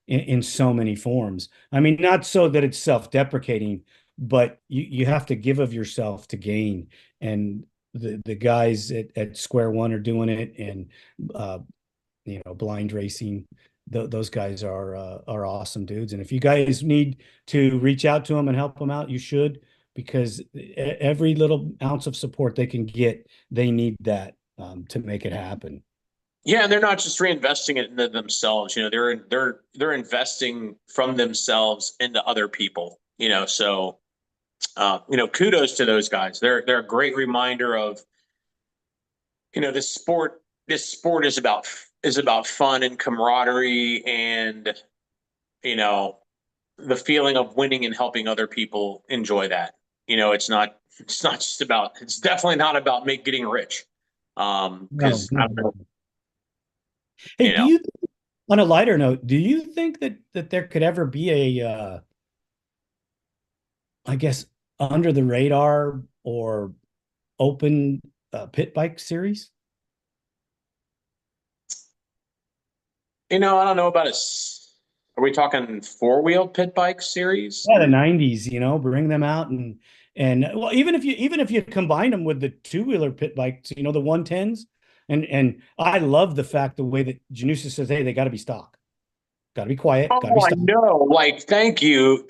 in so many forms. I mean, not so that it's self-deprecating, but you have to give of yourself to gain. And the guys at Square One are doing it, and blind racing. Those guys are awesome dudes. And if you guys need to reach out to them and help them out, you should, because every little ounce of support they can get, they need that to make it happen. yeah, and they're not just reinvesting it into themselves. They're investing from themselves into other people. So kudos to those guys. They're a great reminder of this sport. This sport is about fun and camaraderie, and the feeling of winning and helping other people enjoy that. it's not just about, it's definitely not about getting rich. No, Because I no, don't no. know, Hey, you do know, you, on a lighter note, do you think that there could ever be a, I guess, under the radar or open pit bike series? I don't know about are we talking four-wheeled pit bike series? Yeah, the 90s, bring them out and well, even if you combine them with the two-wheeler pit bikes, the 110s, and I love the fact the way that Janusa says, hey, they got to be stock, got to be quiet, got to be Oh, I stock. know. Like, thank you,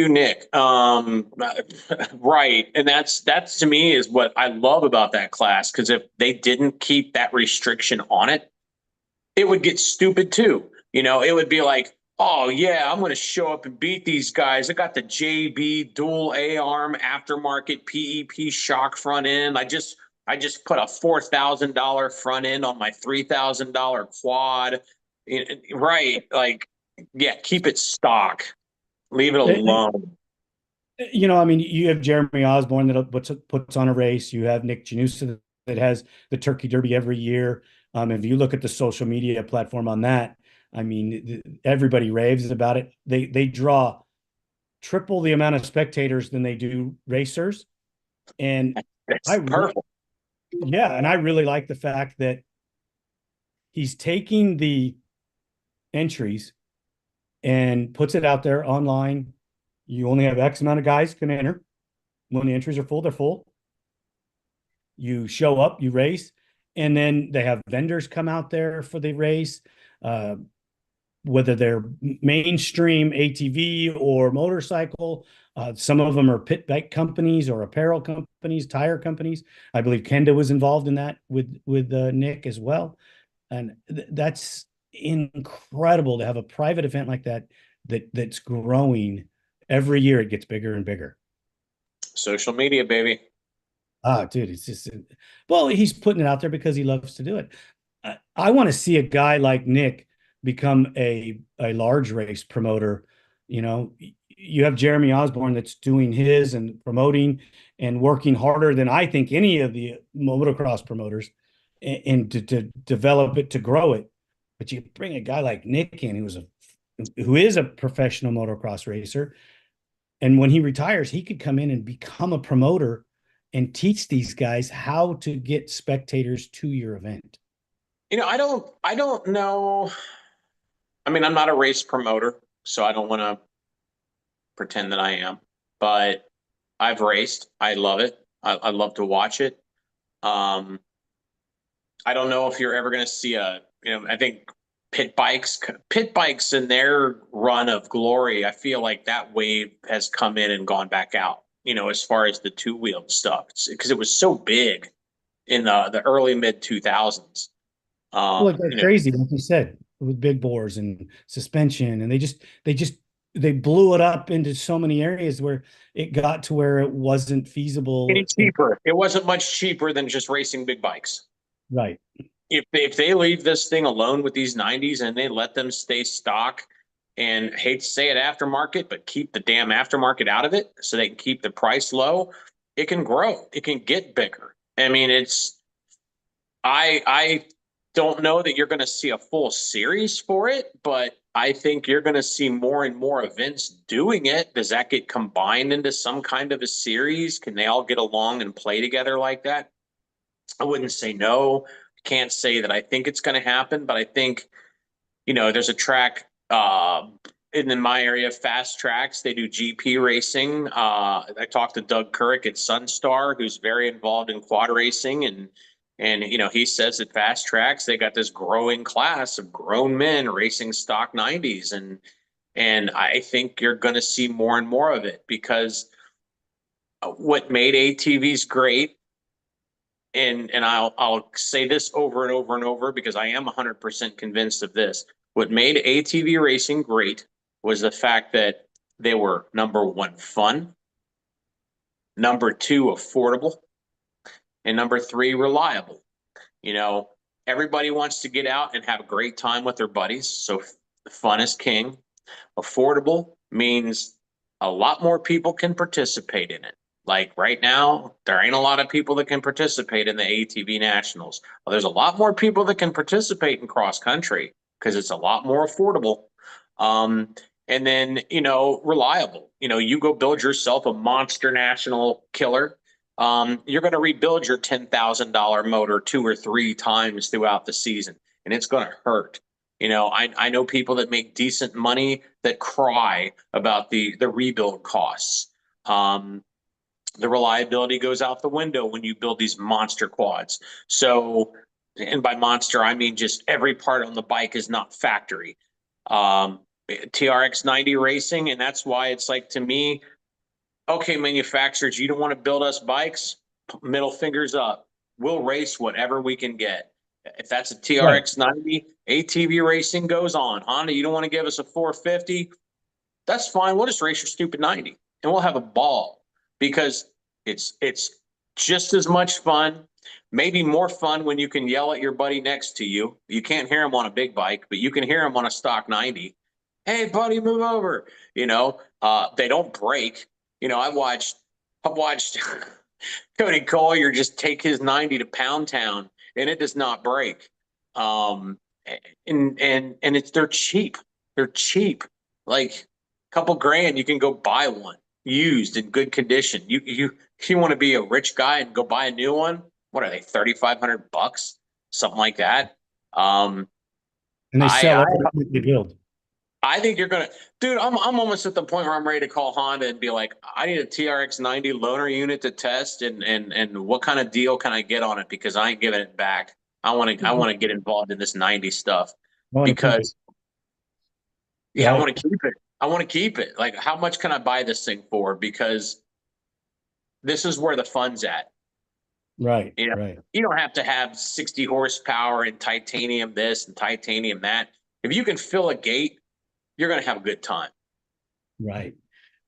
Nick. Right, and that's to me is what I love about that class, because if they didn't keep that restriction on it, it would get stupid too. It would be like, oh yeah, I'm going to show up and beat these guys. I got the JB dual A arm aftermarket PEP shock front end. I just put a $4,000 front end on my $3,000 quad. Right, like, yeah, keep it stock. Leave it alone. I mean, you have Jeremy Osborne that puts on a race. You have Nick Janusa that has the Turkey Derby every year. If you look at the social media platform on that, I mean, everybody raves about it. They draw triple the amount of spectators than they do racers, and That's I perfect. yeah, and I really like the fact that he's taking the entries and puts it out there online. You only have X amount of guys can enter. When the entries are full, they're full. You show up, you race, and then they have vendors come out there for the race, uh, whether they're mainstream ATV or motorcycle. Some of them are pit bike companies or apparel companies, tire companies. I believe Kenda was involved in that with Nick as well, and that's incredible to have a private event like that's growing every year. It gets bigger and bigger. Social media, baby. Ah, dude, it's just well, he's putting it out there because he loves to do it. I want to see a guy like Nick become a large race promoter. You have Jeremy Osborne that's doing his and promoting and working harder than I think any of the motocross promoters, and to develop it, to grow it. But you bring a guy like Nick in, who is a professional motocross racer, and when he retires, he could come in and become a promoter and teach these guys how to get spectators to your event. I don't know. I mean, I'm not a race promoter, so I don't want to pretend that I am, but I've raced. I love it. I love to watch it. Um, I don't know if you're ever going to see I think pit bikes in their run of glory. I feel like that wave has come in and gone back out, as far as the two-wheeled stuff, because it was so big in the early mid 2000s. Well, they're You know, crazy, like you said, with big bores and suspension, and they blew it up into so many areas where it got to where it wasn't feasible. getting cheaper. It wasn't much cheaper than just racing big bikes. Right. If they leave this thing alone with these 90s and they let them stay stock, and hate to say it, aftermarket, but keep the damn aftermarket out of it so they can keep the price low, it can grow. It can get bigger. I mean, I don't know that you're going to see a full series for it, but I think you're going to see more and more events doing it. Does that get combined into some kind of a series? Can they all get along and play together like that? I wouldn't say no. Can't say that I think it's going to happen, but I think, there's a track in my area, Fast Tracks. They do GP racing. I talked to Doug Couric at Sunstar, who's very involved in quad racing, and he says at Fast Tracks they got this growing class of grown men racing stock 90s, and I think you're going to see more and more of it, because what made ATVs great, and I'll say this over and over and over because I am 100% convinced of this. What made ATV racing great was the fact that they were, number one, fun, number two, affordable, and number three, reliable. You know, Everybody wants to get out and have a great time with their buddies, so fun is king. Affordable means a lot more people can participate in it. Like right now, there ain't a lot of people that can participate in the ATV Nationals. Well, there's a lot more people that can participate in cross country because it's a lot more affordable. Um, and then, reliable. You go build yourself a monster national killer. You're going to rebuild your $10,000 motor 2 or 3 times throughout the season, and it's going to hurt. I know people that make decent money that cry about the rebuild costs. The reliability goes out the window when you build these monster quads. So, and by monster, I mean just every part on the bike is not factory. TRX 90 racing, and that's why it's like, to me, okay, manufacturers, you don't want to build us bikes, middle fingers up. We'll race whatever we can get. If that's a Right. TRX 90, ATV racing goes on. Honda, you don't want to give us a 450? That's fine. We'll just race your stupid 90 and we'll have a ball, because it's just as much fun, maybe more fun, when you can yell at your buddy next to you. You can't hear him on a big bike, but you can hear him on a stock 90. Hey, buddy, move over. They don't break. I've watched Cody Collier just take his 90 to Pound Town, and it does not break. Um, and they're cheap. They're cheap. Like a couple grand, you can go buy one used in good condition. You want to be a rich guy and go buy a new one? What are they, $3,500, something like that? Um, And they I sell I everything they build. I think you're gonna, dude. I'm almost at the point where I'm ready to call Honda and be like, I need a TRX 90 loaner unit to test, and what kind of deal can I get on it, because I ain't giving it back. I want to get involved in this 90 stuff, I want to keep it. because yeah, I Right. want to keep it. I want to keep it. Like, how much can I buy this thing for? Because this is where the fun's at. Right. You know, Right. you don't have to have 60 horsepower and titanium this and titanium that. If you can fill a gate, you're gonna have a good time. Right.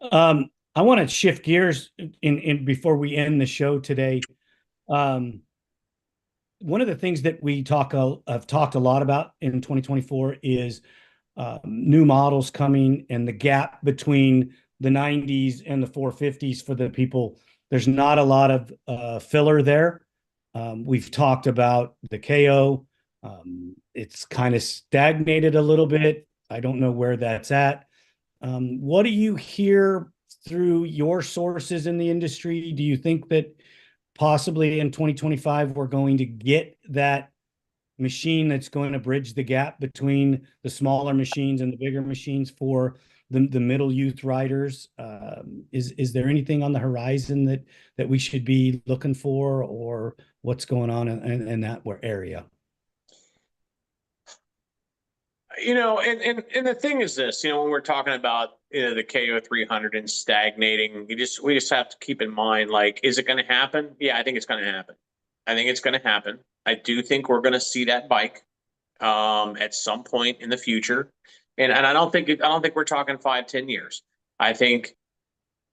I want to shift gears in before we end the show today. Um, One of the things that we have talked a lot about in 2024 is new models coming, and the gap between the 90s and the 450s for the people. There's not a lot of filler there. We've talked about the KO. It's kind of stagnated a little bit. I don't know where that's at. What do you hear through your sources in the industry? Do you think that possibly in 2025 we're going to get that machine that's going to bridge the gap between the smaller machines and the bigger machines for the middle youth riders? Is there anything on the horizon that we should be looking for, or what's going on in that area? And the thing is this, when we're talking about the KO 300 and stagnating, we just have to keep in mind, like, is it going to happen? Yeah, I think it's going to happen. I think it's going to happen. I do think we're going to see that bike at some point in the future, and I don't think we're talking 5-10 years. I think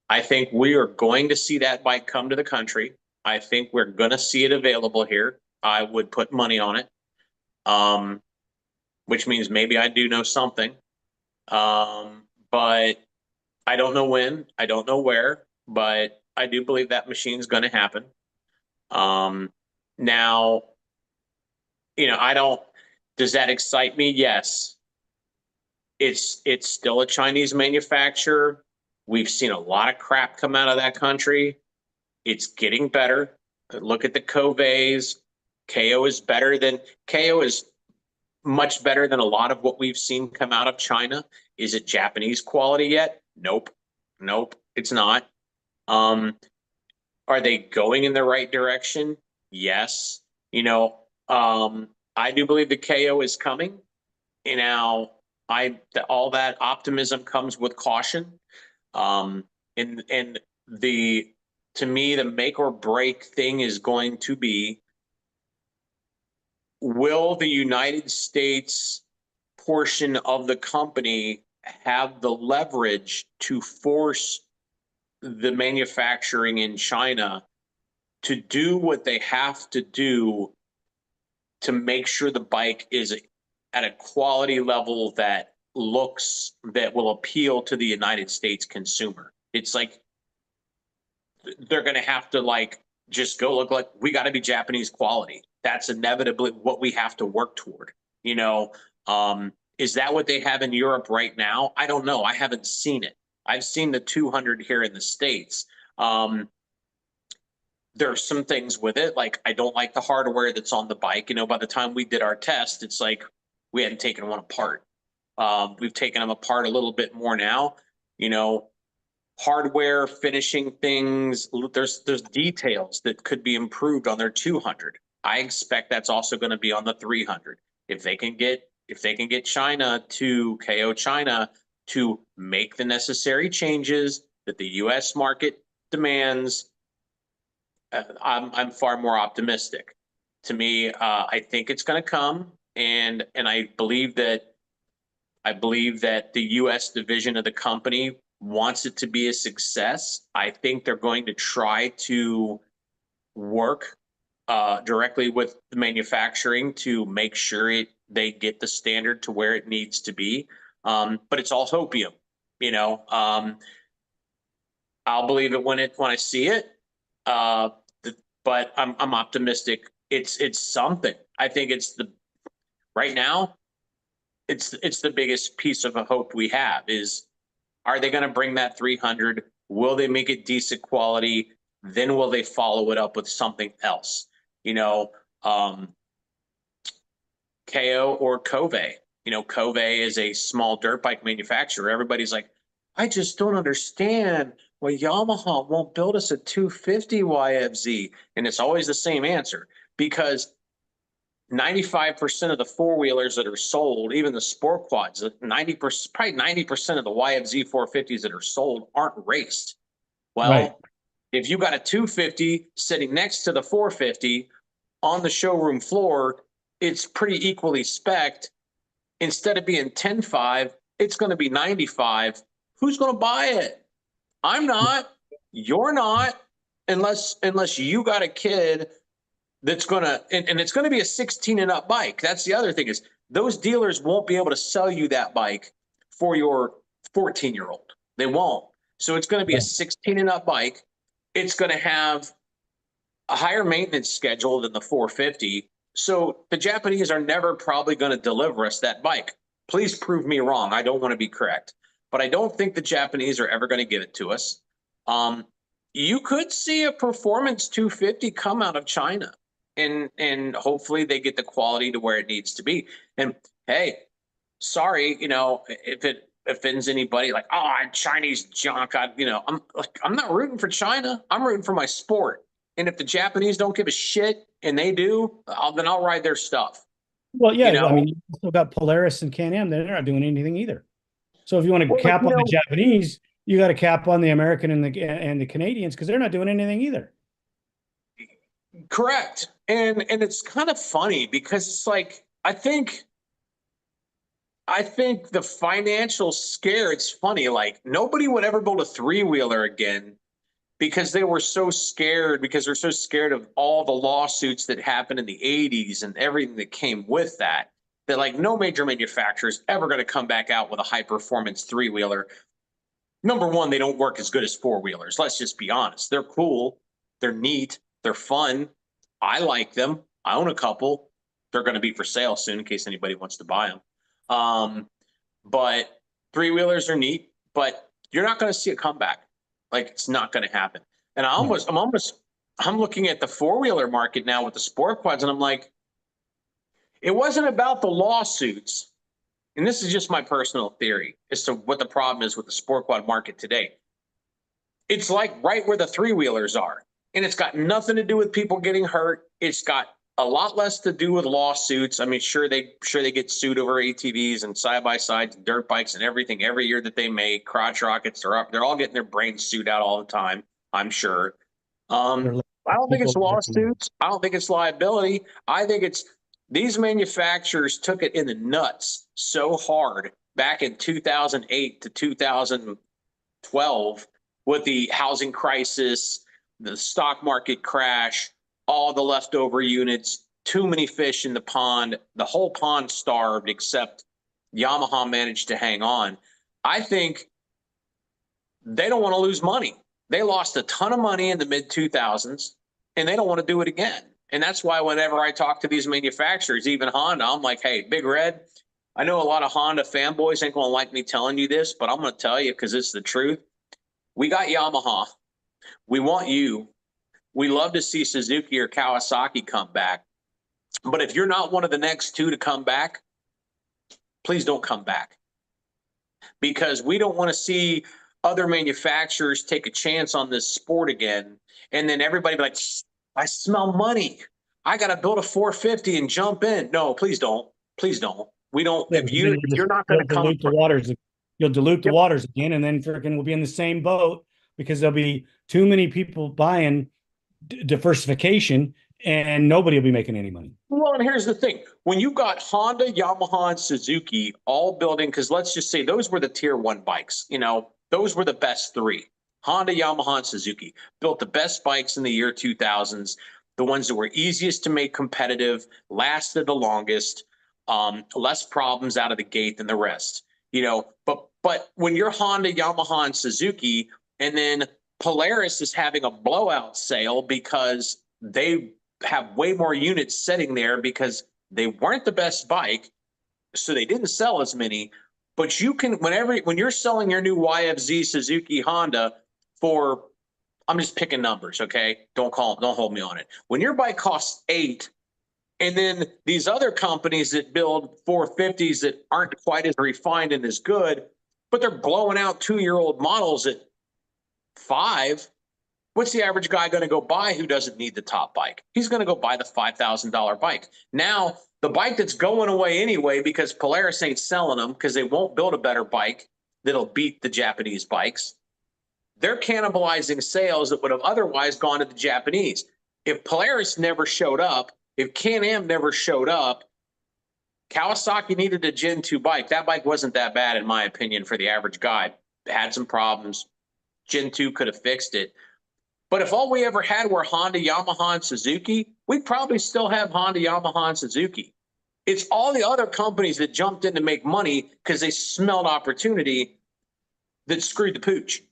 I think we are going to see that bike come to the country. I think we're going to see it available here. I would put money on it. Um, which means maybe I do know something. But I don't know when, I don't know where, but I do believe that machine's going to happen. Um, now, I don't, does that excite me? Yes. It's still a Chinese manufacturer. We've seen a lot of crap come out of that country. It's getting better. Look at the Coveys. KO is much better than a lot of what we've seen come out of China. Is it Japanese quality yet? Nope. Nope, it's not. Um, are they going in the right direction? Yes. I do believe the KO is coming. Now, all that optimism comes with caution. Um, and the to me, the make or break thing is going to be, will the United States portion of the company have the leverage to force the manufacturing in China to do what they have to do to make sure the bike is at a quality level that will appeal to the United States consumer. It's like, they're going to have to like just go look like we got to be Japanese quality. That's inevitably what we have to work toward. You know, is that what they have in Europe right now? I don't know. I haven't seen it. I've seen the 200 here in the States. There are some things with it, like I don't like the hardware that's on the bike. You know, by the time we did our test, it's like we hadn't taken one apart. We've taken them apart a little bit more now. You know, hardware, finishing things. There's details that could be improved on their 200. I expect that's also going to be on the 300. If they can get China to KO China to make the necessary changes that the U.S. market demands, I'm far more optimistic. To me, I think it's going to come, and I believe that the U.S. division of the company wants it to be a success. I think they're going to try to work directly with the manufacturing to make sure they get the standard to where it needs to be. But it's all hopium, you know. I'll believe it when I see it. But I'm optimistic. It's something. I think right now, it's the biggest piece of a hope we have is, are they going to bring that 300? Will they make it decent quality? Then will they follow it up with something else? You know, KO or Cove. You know, Cove is a small dirt bike manufacturer. Everybody's like, I just don't understand why Yamaha won't build us a 250 YFZ. And it's always the same answer, because 95% of the four-wheelers that are sold, even the sport quads, 90%, probably 90% of the YFZ 450s that are sold aren't raced. Well, right. If you got a 250 sitting next to the 450 on the showroom floor, it's pretty equally spec'd. Instead of being 10.5, it's going to be 95. Who's going to buy it? I'm not. You're not, unless you got a kid that's going to, and it's going to be a 16 and up bike. That's the other thing, is those dealers won't be able to sell you that bike for your 14-year-old. They won't. So it's going to be a 16 and up bike. It's going to have a higher maintenance schedule than the 450. So the Japanese are never probably going to deliver us that bike. Please prove me wrong. I don't want to be correct, but I don't think the Japanese are ever going to give it to us. You could see a performance 250 come out of China, and hopefully they get the quality to where it needs to be. And hey, sorry, you know, if it offends anybody, like, oh, Chinese junk, I'm not rooting for China. I'm rooting for my sport. And if the Japanese don't give a shit and they do, then I'll ride their stuff. Well, yeah, you know? I mean, you still got Polaris and Can-Am. They're not doing anything either. So if you want to cap on the Japanese, you got to cap on the American and the Canadians, because they're not doing anything either. Correct. And it's kind of funny, because it's like, I think the financial scare, it's funny, like nobody would ever build a three-wheeler again, because they're so scared of all the lawsuits that happened in the 80s and everything that came with that, like no major manufacturer is ever going to come back out with a high performance three-wheeler. Number one, they don't work as good as four-wheelers. Let's just be honest. They're cool. They're neat. They're fun. I like them. I own a couple. They're going to be for sale soon in case anybody wants to buy them. But three-wheelers are neat, but you're not going to see a comeback. Like, it's not going to happen. And I'm looking at the four-wheeler market now with the sport quads, and I'm like, it wasn't about the lawsuits. And this is just my personal theory as to what the problem is with the sport quad market today. It's like right where the three-wheelers are. And it's got nothing to do with people getting hurt. It's got a lot less to do with lawsuits. I mean, sure they get sued over ATVs and side-by-sides, dirt bikes and everything every year that they make. Crotch rockets are up. They're all getting their brains sued out all the time, I'm sure. I don't think it's lawsuits. I don't think it's liability. I think it's these manufacturers took it in the nuts so hard back in 2008 to 2012 with the housing crisis, the stock market crash, all the leftover units, too many fish in the pond. The whole pond starved, except Yamaha managed to hang on. I think they don't want to lose money. They lost a ton of money in the mid 2000s, and they don't want to do it again. And that's why whenever I talk to these manufacturers, even Honda, I'm like, hey, Big Red, I know a lot of Honda fanboys ain't going to like me telling you this, but I'm going to tell you because it's the truth. We got Yamaha. We want you. We love to see Suzuki or Kawasaki come back. But if you're not one of the next two to come back, please don't come back. Because we don't want to see other manufacturers take a chance on this sport again. And then everybody be like, I smell money. I got to build a 450 and jump in. No, please don't. Please don't. We don't. Yeah, if you're not going to come. Dilute the waters. You'll dilute the waters again, and then freaking we'll be in the same boat because there'll be too many people buying diversification, and nobody will be making any money. Well, and here's the thing. When you got Honda, Yamaha, and Suzuki all building, because let's just say those were the tier one bikes, those were the best three. Honda, Yamaha, and Suzuki built the best bikes in the year 2000s, the ones that were easiest to make competitive, lasted the longest, less problems out of the gate than the rest. But when you're Honda, Yamaha, and Suzuki, and then Polaris is having a blowout sale because they have way more units sitting there because they weren't the best bike, so they didn't sell as many. But you can, when you're selling your new YFZ Suzuki Honda for, I'm just picking numbers, okay? Don't hold me on it. When your bike costs 8, and then these other companies that build 450s that aren't quite as refined and as good, but they're blowing out 2-year-old models at 5, what's the average guy going to go buy who doesn't need the top bike? He's going to go buy the $5,000 bike. Now, the bike that's going away anyway because Polaris ain't selling them because they won't build a better bike that'll beat the Japanese bikes. They're cannibalizing sales that would have otherwise gone to the Japanese. If Polaris never showed up, if Can-Am never showed up, Kawasaki needed a Gen 2 bike. That bike wasn't that bad, in my opinion, for the average guy. It had some problems. Gen 2 could have fixed it. But if all we ever had were Honda, Yamaha, and Suzuki, we'd probably still have Honda, Yamaha, and Suzuki. It's all the other companies that jumped in to make money because they smelled opportunity that screwed the pooch.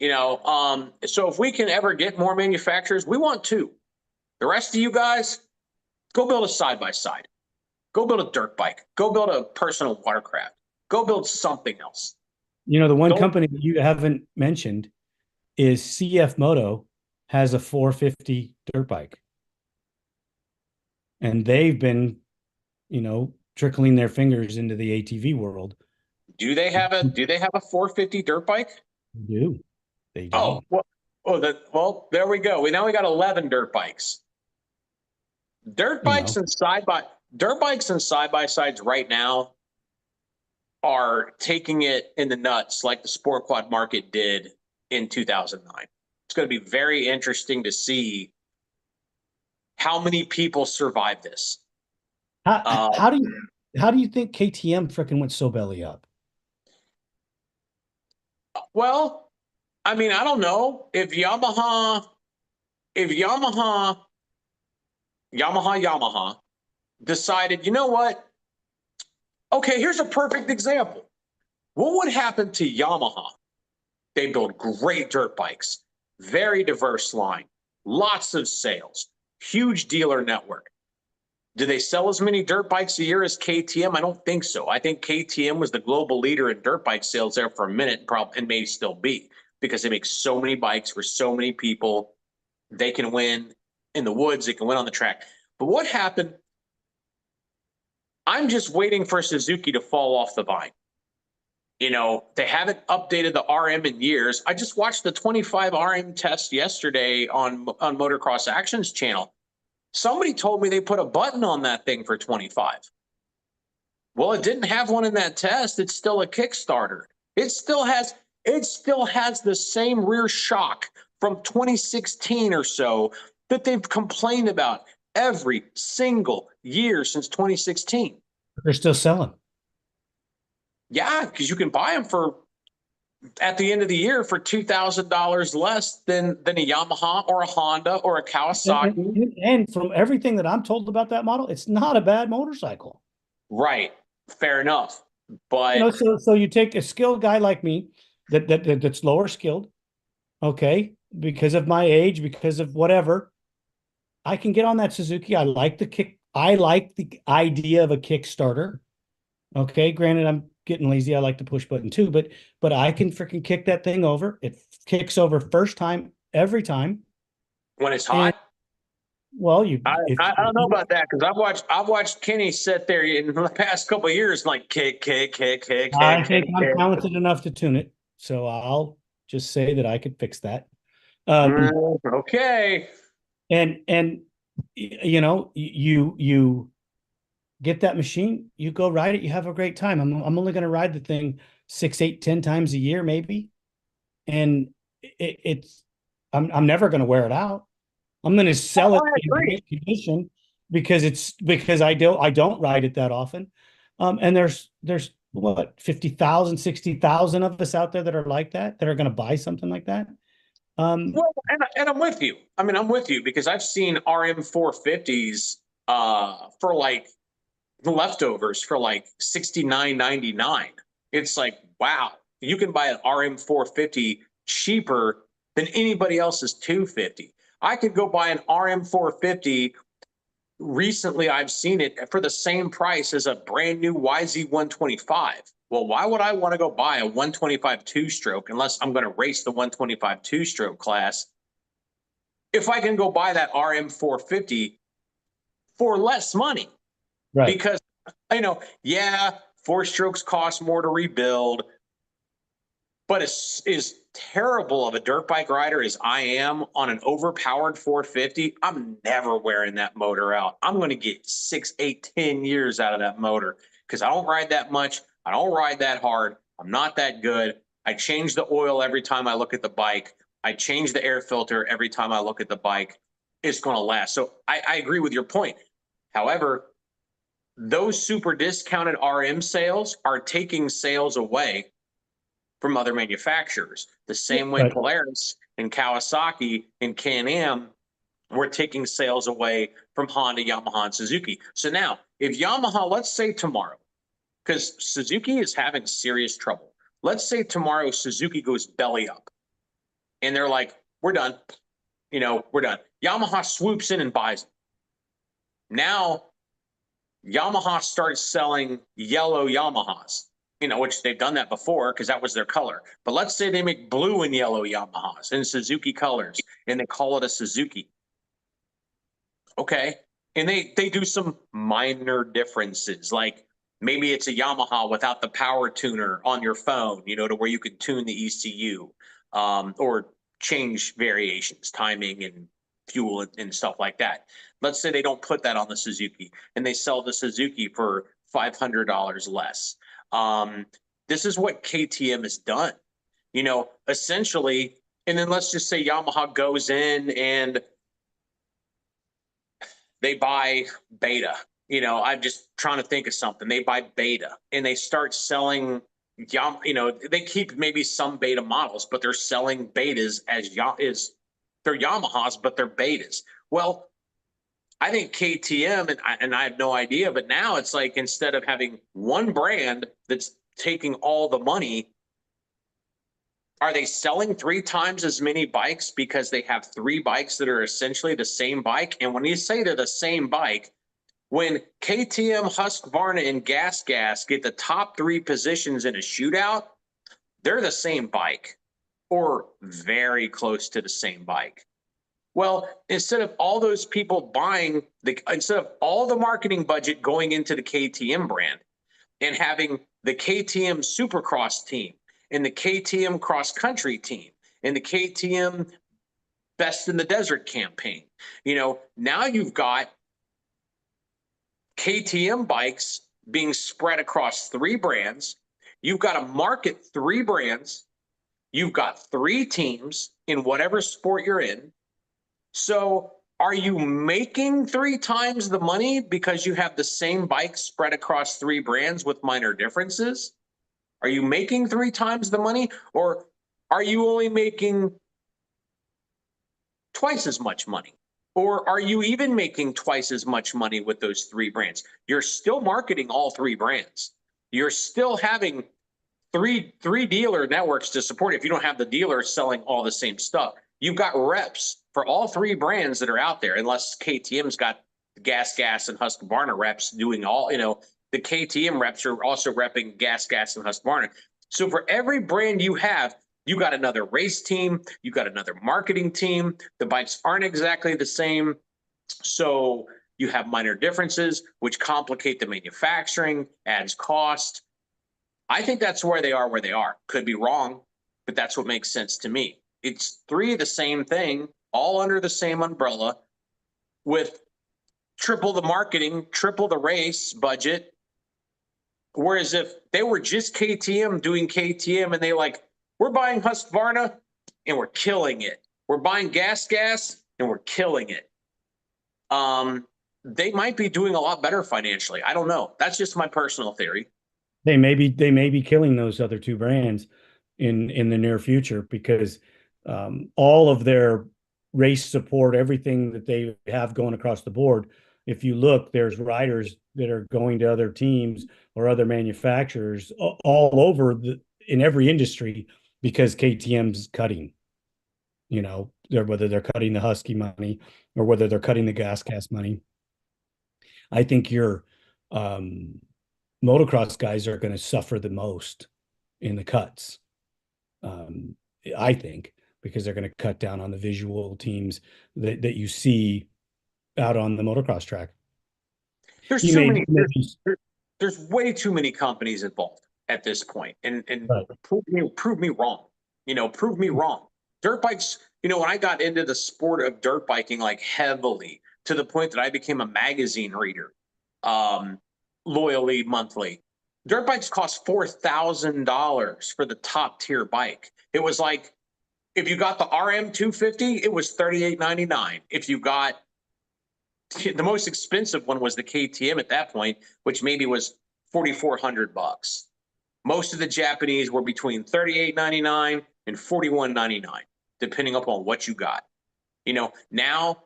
So if we can ever get more manufacturers, we want 2. The rest of you guys, go build a side-by-side. Go build a dirt bike. Go build a personal watercraft. Go build something else. The one company that you haven't mentioned is CF Moto has a 450 dirt bike. And they've been, trickling their fingers into the ATV world. Do they have a 450 dirt bike? They do. They do. Well, there we go. Now we got 11 dirt bikes. Dirt bikes and side-by-sides right now are taking it in the nuts like the sport quad market did in 2009. It's going to be very interesting to see how many people survive this. How do you think KTM freaking went so belly up? Well, I mean, I don't know if Yamaha decided, you know what? Okay, here's a perfect example. What would happen to Yamaha? They build great dirt bikes, very diverse line, lots of sales, huge dealer network. Do they sell as many dirt bikes a year as KTM? I don't think so. I think KTM was the global leader in dirt bike sales there for a minute, and may still be, because they make so many bikes for so many people. They can win in the woods. They can win on the track. But what happened? I'm just waiting for Suzuki to fall off the vine. They haven't updated the RM in years. I just watched the 25 RM test yesterday on Motocross Action's channel. Somebody told me they put a button on that thing for 25. Well, it didn't have one in that test. It's still a Kickstarter. It still has the same rear shock from 2016 or so that they've complained about every single year since 2016. They're still selling. Yeah, because you can buy them at the end of the year for $2,000 less than a Yamaha or a Honda or a Kawasaki. And from everything that I'm told about that model, it's not a bad motorcycle. Right. Fair enough. But so you take a skilled guy like me that's lower skilled, okay, because of my age, because of whatever, I can get on that Suzuki. I like the kick. I like the idea of a Kickstarter. Okay, granted, I'm getting lazy. I like to push button too, but I can freaking kick that thing over. It kicks over first time every time. When it's And hot. well, you I, if I don't know about that because I've watched Kenny sit there in the past couple of years like kick, kick, kick, kick, I kick, kick, think I'm kick. talented enough to tune it, so I'll just say that I could fix that. Um, Okay. and you get that machine, you go ride it, you have a great time. I'm only going to ride the thing 6, 8, 10 times a year, maybe, and it's I'm never going to wear it out. I'm going to sell it I in agree. great condition because I don't ride it that often. And there's what 50,000, 60,000 of us out there that are like that are going to buy something like that. Um, Well, and I'm with you. I mean, I'm with you because I've seen RM 450s for like leftovers for like 69.99. It's like, wow, you can buy an RM 450 cheaper than anybody else's 250. I could go buy an RM 450 recently. I've seen it for the same price as a brand new YZ 125. Well, why would I want to go buy a 125 two stroke unless I'm going to race the 125 two stroke class if I can go buy that RM 450 for less money? right, Because, yeah, four strokes cost more to rebuild, but as terrible of a dirt bike rider as I am on an overpowered 450, I'm never wearing that motor out. I'm going to get 6, 8, 10 years out of that motor because I don't ride that much. I don't ride that hard. I'm not that good. I change the oil every time I look at the bike. I change the air filter every time I look at the bike. It's going to last. So I agree with your point. However, those super discounted RM sales are taking sales away from other manufacturers. The same way right, Polaris and Kawasaki and Can-Am were taking sales away from Honda, Yamaha, and Suzuki. So now, if Yamaha, let's say tomorrow, because Suzuki is having serious trouble. Let's say tomorrow Suzuki goes belly up and they're like, we're done. We're done. Yamaha swoops in and buys them. Now Yamaha starts selling yellow Yamahas, which they've done that before because that was their color. But let's say they make blue and yellow Yamahas in Suzuki colors and they call it a Suzuki. Okay. And they do some minor differences, like maybe it's a Yamaha without the power tuner on your phone, to where you can tune the ECU, or change variations, timing and fuel and stuff like that. Let's say they don't put that on the Suzuki and they sell the Suzuki for $500 less. Um, this is what KTM has done, essentially. And then let's just say Yamaha goes in and they buy Beta. I'm just trying to think of something. They buy Beta and they start selling. They keep maybe some Beta models, but they're selling Betas as they're Yamahas, but they're Betas. Well, I think KTM and I have no idea, but now it's like instead of having one brand that's taking all the money, are they selling 3 times as many bikes because they have 3 bikes that are essentially the same bike? And when you say they're the same bike, when KTM, Husqvarna, and Gas Gas get the top 3 positions in a shootout, they're the same bike or very close to the same bike. Well, instead of all those people instead of all the marketing budget going into the KTM brand and having the KTM Supercross team and the KTM cross country team and the KTM Best in the Desert campaign, now you've got KTM bikes being spread across 3 brands. You've got to market 3 brands. You've got 3 teams in whatever sport you're in. So are you making 3 times the money because you have the same bike spread across 3 brands with minor differences? Are you making 3 times the money, or are you only making twice as much money? Or are you even making twice as much money with those 3 brands? You're still marketing all 3 brands. You're still having three dealer networks to support it if you don't have the dealers selling all the same stuff. You've got reps for all three brands that are out there, unless KTM's got Gas and Husqvarna reps doing all, the KTM reps are also repping Gas and Husqvarna. So for every brand you have, you got another race team, you got another marketing team. The bikes aren't exactly the same. So you have minor differences, which complicate the manufacturing, adds cost. I think that's where they are. Could be wrong, but that's what makes sense to me. It's three of the same thing, all under the same umbrella, with triple the marketing, triple the race budget. Whereas if they were just KTM doing KTM and we're buying Husqvarna and we're killing it. We're buying Gas and we're killing it. They might be doing a lot better financially. I don't know. That's just my personal theory. They may be killing those other two brands in the near future, because all of their race support, everything that they have going across the board, if you look, there's riders that are going to other teams or other manufacturers all over in every industry, because KTM's cutting, whether they're cutting the Husky money or whether they're cutting the Gas money. I think your motocross guys are going to suffer the most in the cuts. I think, because they're going to cut down on the visual teams that you see out on the motocross track. There's there's way too many companies involved at this point, and right. prove me wrong. Prove me wrong. Dirt bikes. When I got into the sport of dirt biking heavily, to the point that I became a magazine reader, loyally monthly. Dirt bikes cost $4,000 for the top tier bike. It was like, if you got the RM 250, it was $38.99. If you got the most expensive one was the KTM at that point, which maybe was $4,400. Most of the Japanese were between $38.99 and $41.99, depending upon what you got. Now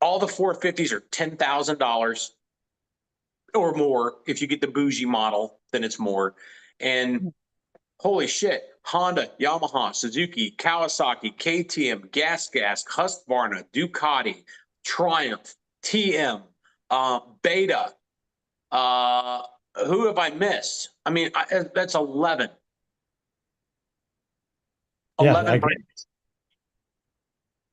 all the 450s are $10,000 or more. If you get the bougie model, then it's more. And holy shit, Honda, Yamaha, Suzuki, Kawasaki, KTM, Gas, Husqvarna, Ducati, Triumph, TM, Beta. Who have I missed? I mean, that's 11. Yeah, 11 brands.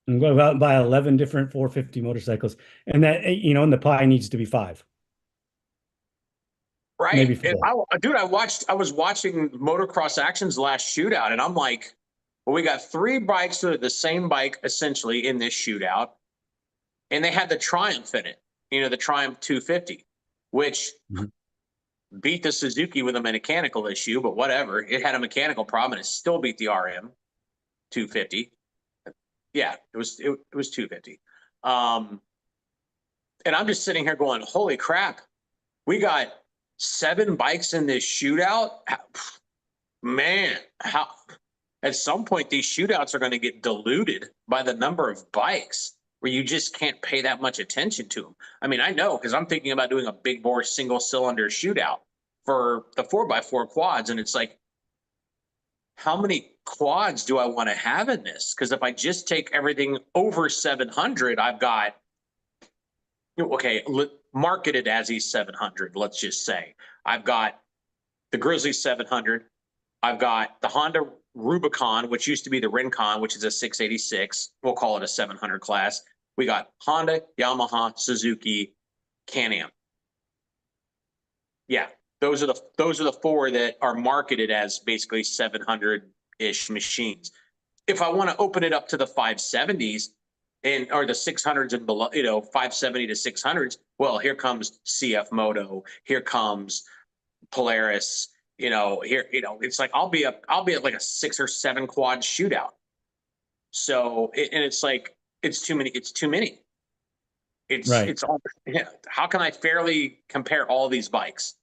I'm going to buy 11 different 450 motorcycles, and that, and the pie needs to be 5. Right. Maybe 4. I was watching Motocross Action's last shootout, and I'm like, well, we got 3 bikes that are the same bike essentially in this shootout, and they had the Triumph in it, the Triumph 250, which beat the Suzuki with a mechanical issue, but whatever. It had a mechanical problem, and it still beat the RM 250. Yeah, it was 250. And I'm just sitting here going, holy crap, we got 7 bikes in this shootout. Man, how at some point these shootouts are going to get diluted by the number of bikes, where you just can't pay that much attention to them. I mean, I know, because I'm thinking about doing a big bore single cylinder shootout for the 4x4 quads, and it's like, how many quads do I want to have in this? Because if I just take everything over 700, I've got, marketed as a 700, let's just say. I've got the Grizzly 700. I've got the Honda Rubicon, which used to be the Rincon, which is a 686. We'll call it a 700 class. We got Honda, Yamaha, Suzuki, Can-Am. Yeah, those are the 4 that are marketed as basically 700-ish machines. If I want to open it up to the 570s or the 600s and below, 570 to 600s, well, here comes CF Moto, here comes Polaris, it's like I'll be at like a 6 or 7 quad shootout. So it's like it's too many. Right. It's all, how can I fairly compare all these bikes?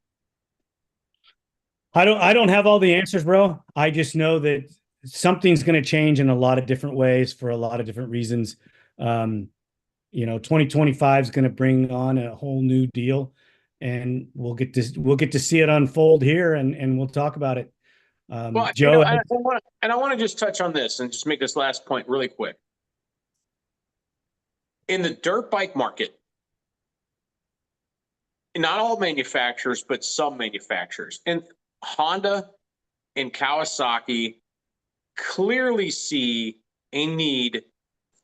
I don't have all the answers, bro. I just know that something's going to change in a lot of different ways for a lot of different reasons. 2025 is going to bring on a whole new deal, and we'll get to see it unfold here, and we'll talk about it. Well, Joe, I want to just touch on this and just make this last point really quick. In the dirt bike market, not all manufacturers, but some manufacturers, and Honda and Kawasaki clearly see a need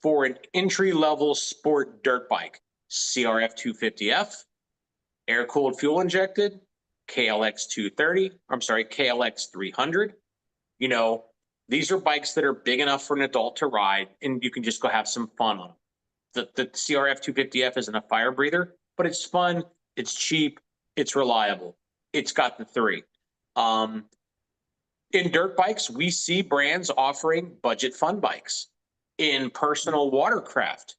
for an entry-level sport dirt bike. CRF 250F, air-cooled fuel injected, KLX 230, I'm sorry, KLX 300. You know, these are bikes that are big enough for an adult to ride, and you can just go have some fun on them. The CRF 250F isn't a fire breather, but it's fun, it's cheap, it's reliable. It's got the three. In dirt bikes, we see brands offering budget fun bikes. In personal watercraft,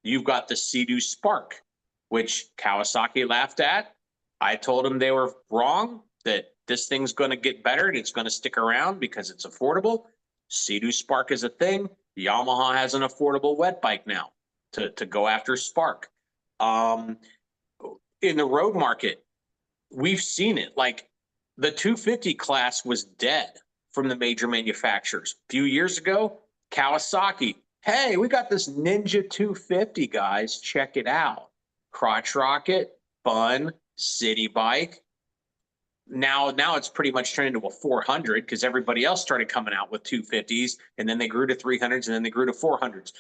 you've got the Sea-Doo Spark, which Kawasaki laughed at. I told them they were wrong, that this thing's going to get better and it's going to stick around because it's affordable. Sea-Doo Spark is a thing. Yamaha has an affordable wet bike now to go after Spark. In the road market, we've seen it. Like the 250 class was dead from the major manufacturers. A few years ago, Kawasaki, hey, we got this Ninja 250, guys. Check it out. Crotch rocket, fun, city bike. Now it's pretty much turned into a 400 because everybody else started coming out with 250s, and then they grew to 300s, and then they grew to 400s.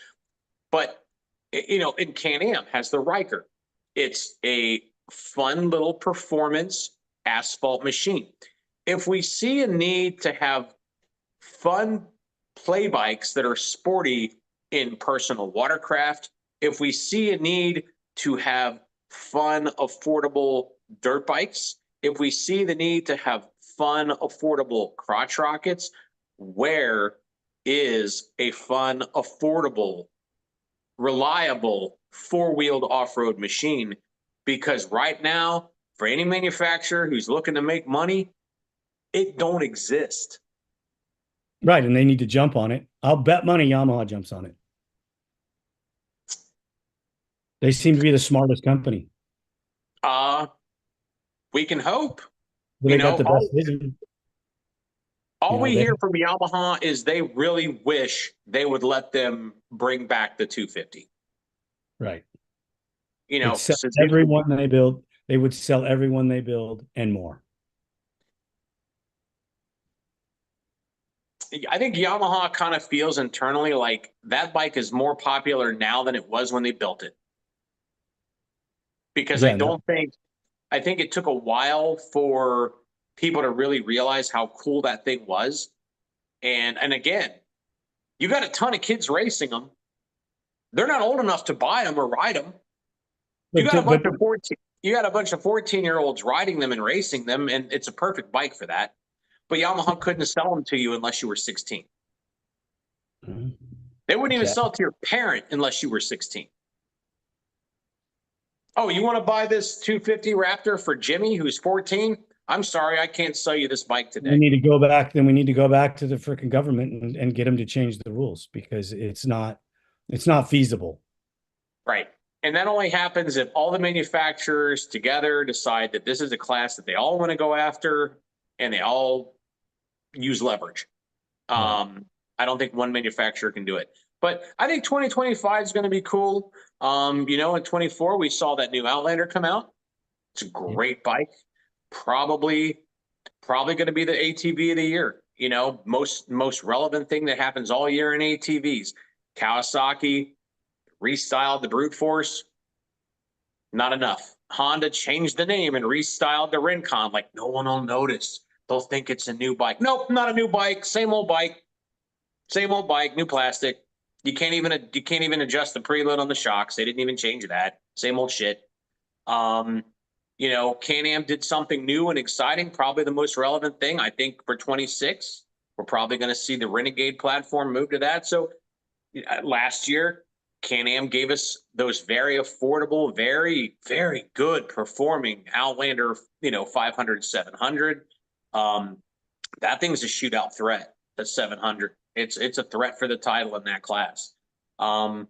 But, you know, and Can-Am has the Riker. It's a fun little performance asphalt machine. If we see a need to have fun play bikes that are sporty in personal watercraft, if we see a need to have fun, affordable dirt bikes, if we see the need to have fun, affordable crotch rockets, where is a fun, affordable, reliable, four-wheeled off-road machine? Because right now, for any manufacturer who's looking to make money, it don't exist. right, and they need to jump on it. I'll bet money Yamaha jumps on it. They seem to be the smartest company. We can hope. They got the best vision. All we hear from Yamaha is they really wish they would let them bring back the 250. Right. You know, everyone they build, they would sell everyone they build and more. I think Yamaha kind of feels internally like that bike is more popular now than it was when they built it. Because I think it took a while for people to really realize how cool that thing was. And again, you got a ton of kids racing them. They're not old enough to buy them or ride them. You got a bunch of 14-year-olds riding them and racing them, and it's a perfect bike for that. But Yamaha couldn't sell them to you unless you were 16. Mm-hmm. They wouldn't even sell it to your parent unless you were 16. Oh, you want to buy this 250 Raptor for Jimmy, who's 14? I'm sorry, I can't sell you this bike today. We need to go back to the freaking government and get them to change the rules because it's not feasible. Right. And that only happens if all the manufacturers together decide that this is a class that they all want to go after and they all use leverage. I don't think one manufacturer can do it. But I think 2025 is going to be cool. You know, in 24, we saw that new Outlander come out. It's a great bike. Probably going to be the ATV of the year. You know, most relevant thing that happens all year in ATVs. Kawasaki restyled the Brute Force. Not enough. Honda changed the name and restyled the Rincon. Like no one will notice. They'll think it's a new bike. Nope, not a new bike. Same old bike. Same old bike. New plastic. You can't even adjust the preload on the shocks. They didn't even change that. Same old shit. You know, Can-Am did something new and exciting. Probably the most relevant thing, I think, for 26. We're probably going to see the Renegade platform move to that. So last year, Can-Am gave us those very affordable, very, very good performing Outlander, 500, 700. That thing's a shootout threat, the 700. It's a threat for the title in that class. I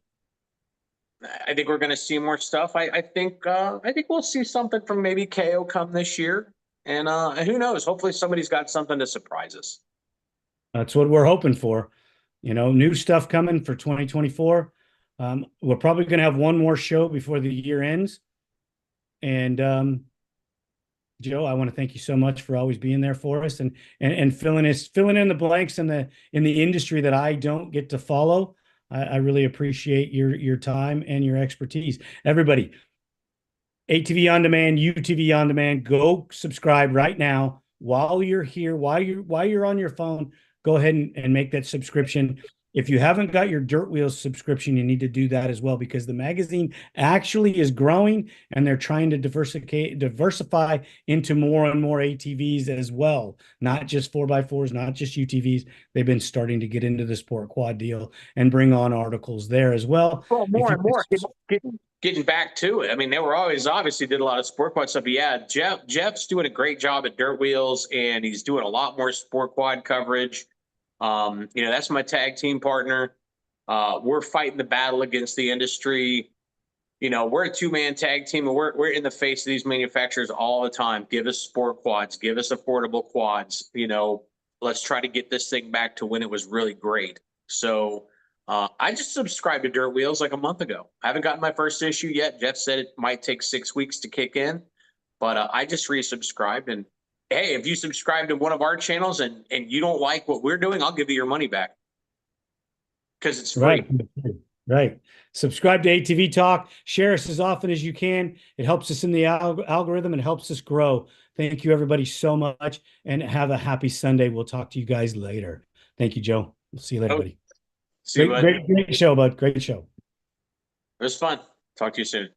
think we're going to see more stuff. I think we'll see something from maybe KO come this year. And who knows? Hopefully somebody's got something to surprise us. That's what we're hoping for. New stuff coming for 2024. We're probably going to have one more show before the year ends. And Joe, I want to thank you so much for always being there for us and filling in the blanks in the industry that I don't get to follow. I really appreciate your time and your expertise. Everybody, ATV on demand, UTV on demand. Go subscribe right now while you're here, while you're on your phone. Go ahead and make that subscription. If you haven't got your Dirt Wheels subscription, you need to do that as well because the magazine actually is growing and they're trying to diversify into more and more ATVs as well, not just 4x4s, not just UTVs. They've been starting to get into the sport quad deal and bring on articles there as well. Well, If more you and more getting back to it. I mean, they were always obviously did a lot of sport quad stuff. But yeah, Jeff's doing a great job at Dirt Wheels, and he's doing a lot more sport quad coverage. That's my tag team partner. We're fighting the battle against the industry. We're a two-man tag team, and we're in the face of these manufacturers all the time. Give us sport quads, give us affordable quads. Let's try to get this thing back to when it was really great. So I just subscribed to Dirt Wheels like a month ago. I haven't gotten my first issue yet. Jeff said it might take 6 weeks to kick in, but I just resubscribed. And hey, if you subscribe to one of our channels and you don't like what we're doing, I'll give you your money back because it's free. Right. Right. Subscribe to ATV Talk. Share us as often as you can. It helps us in the algorithm and helps us grow. Thank you, everybody, so much. And have a happy Sunday. We'll talk to you guys later. Thank you, Joe. We'll see you later, Oh, buddy. see you, Great, bud. great, great show, bud. Great show. It was fun. Talk to you soon.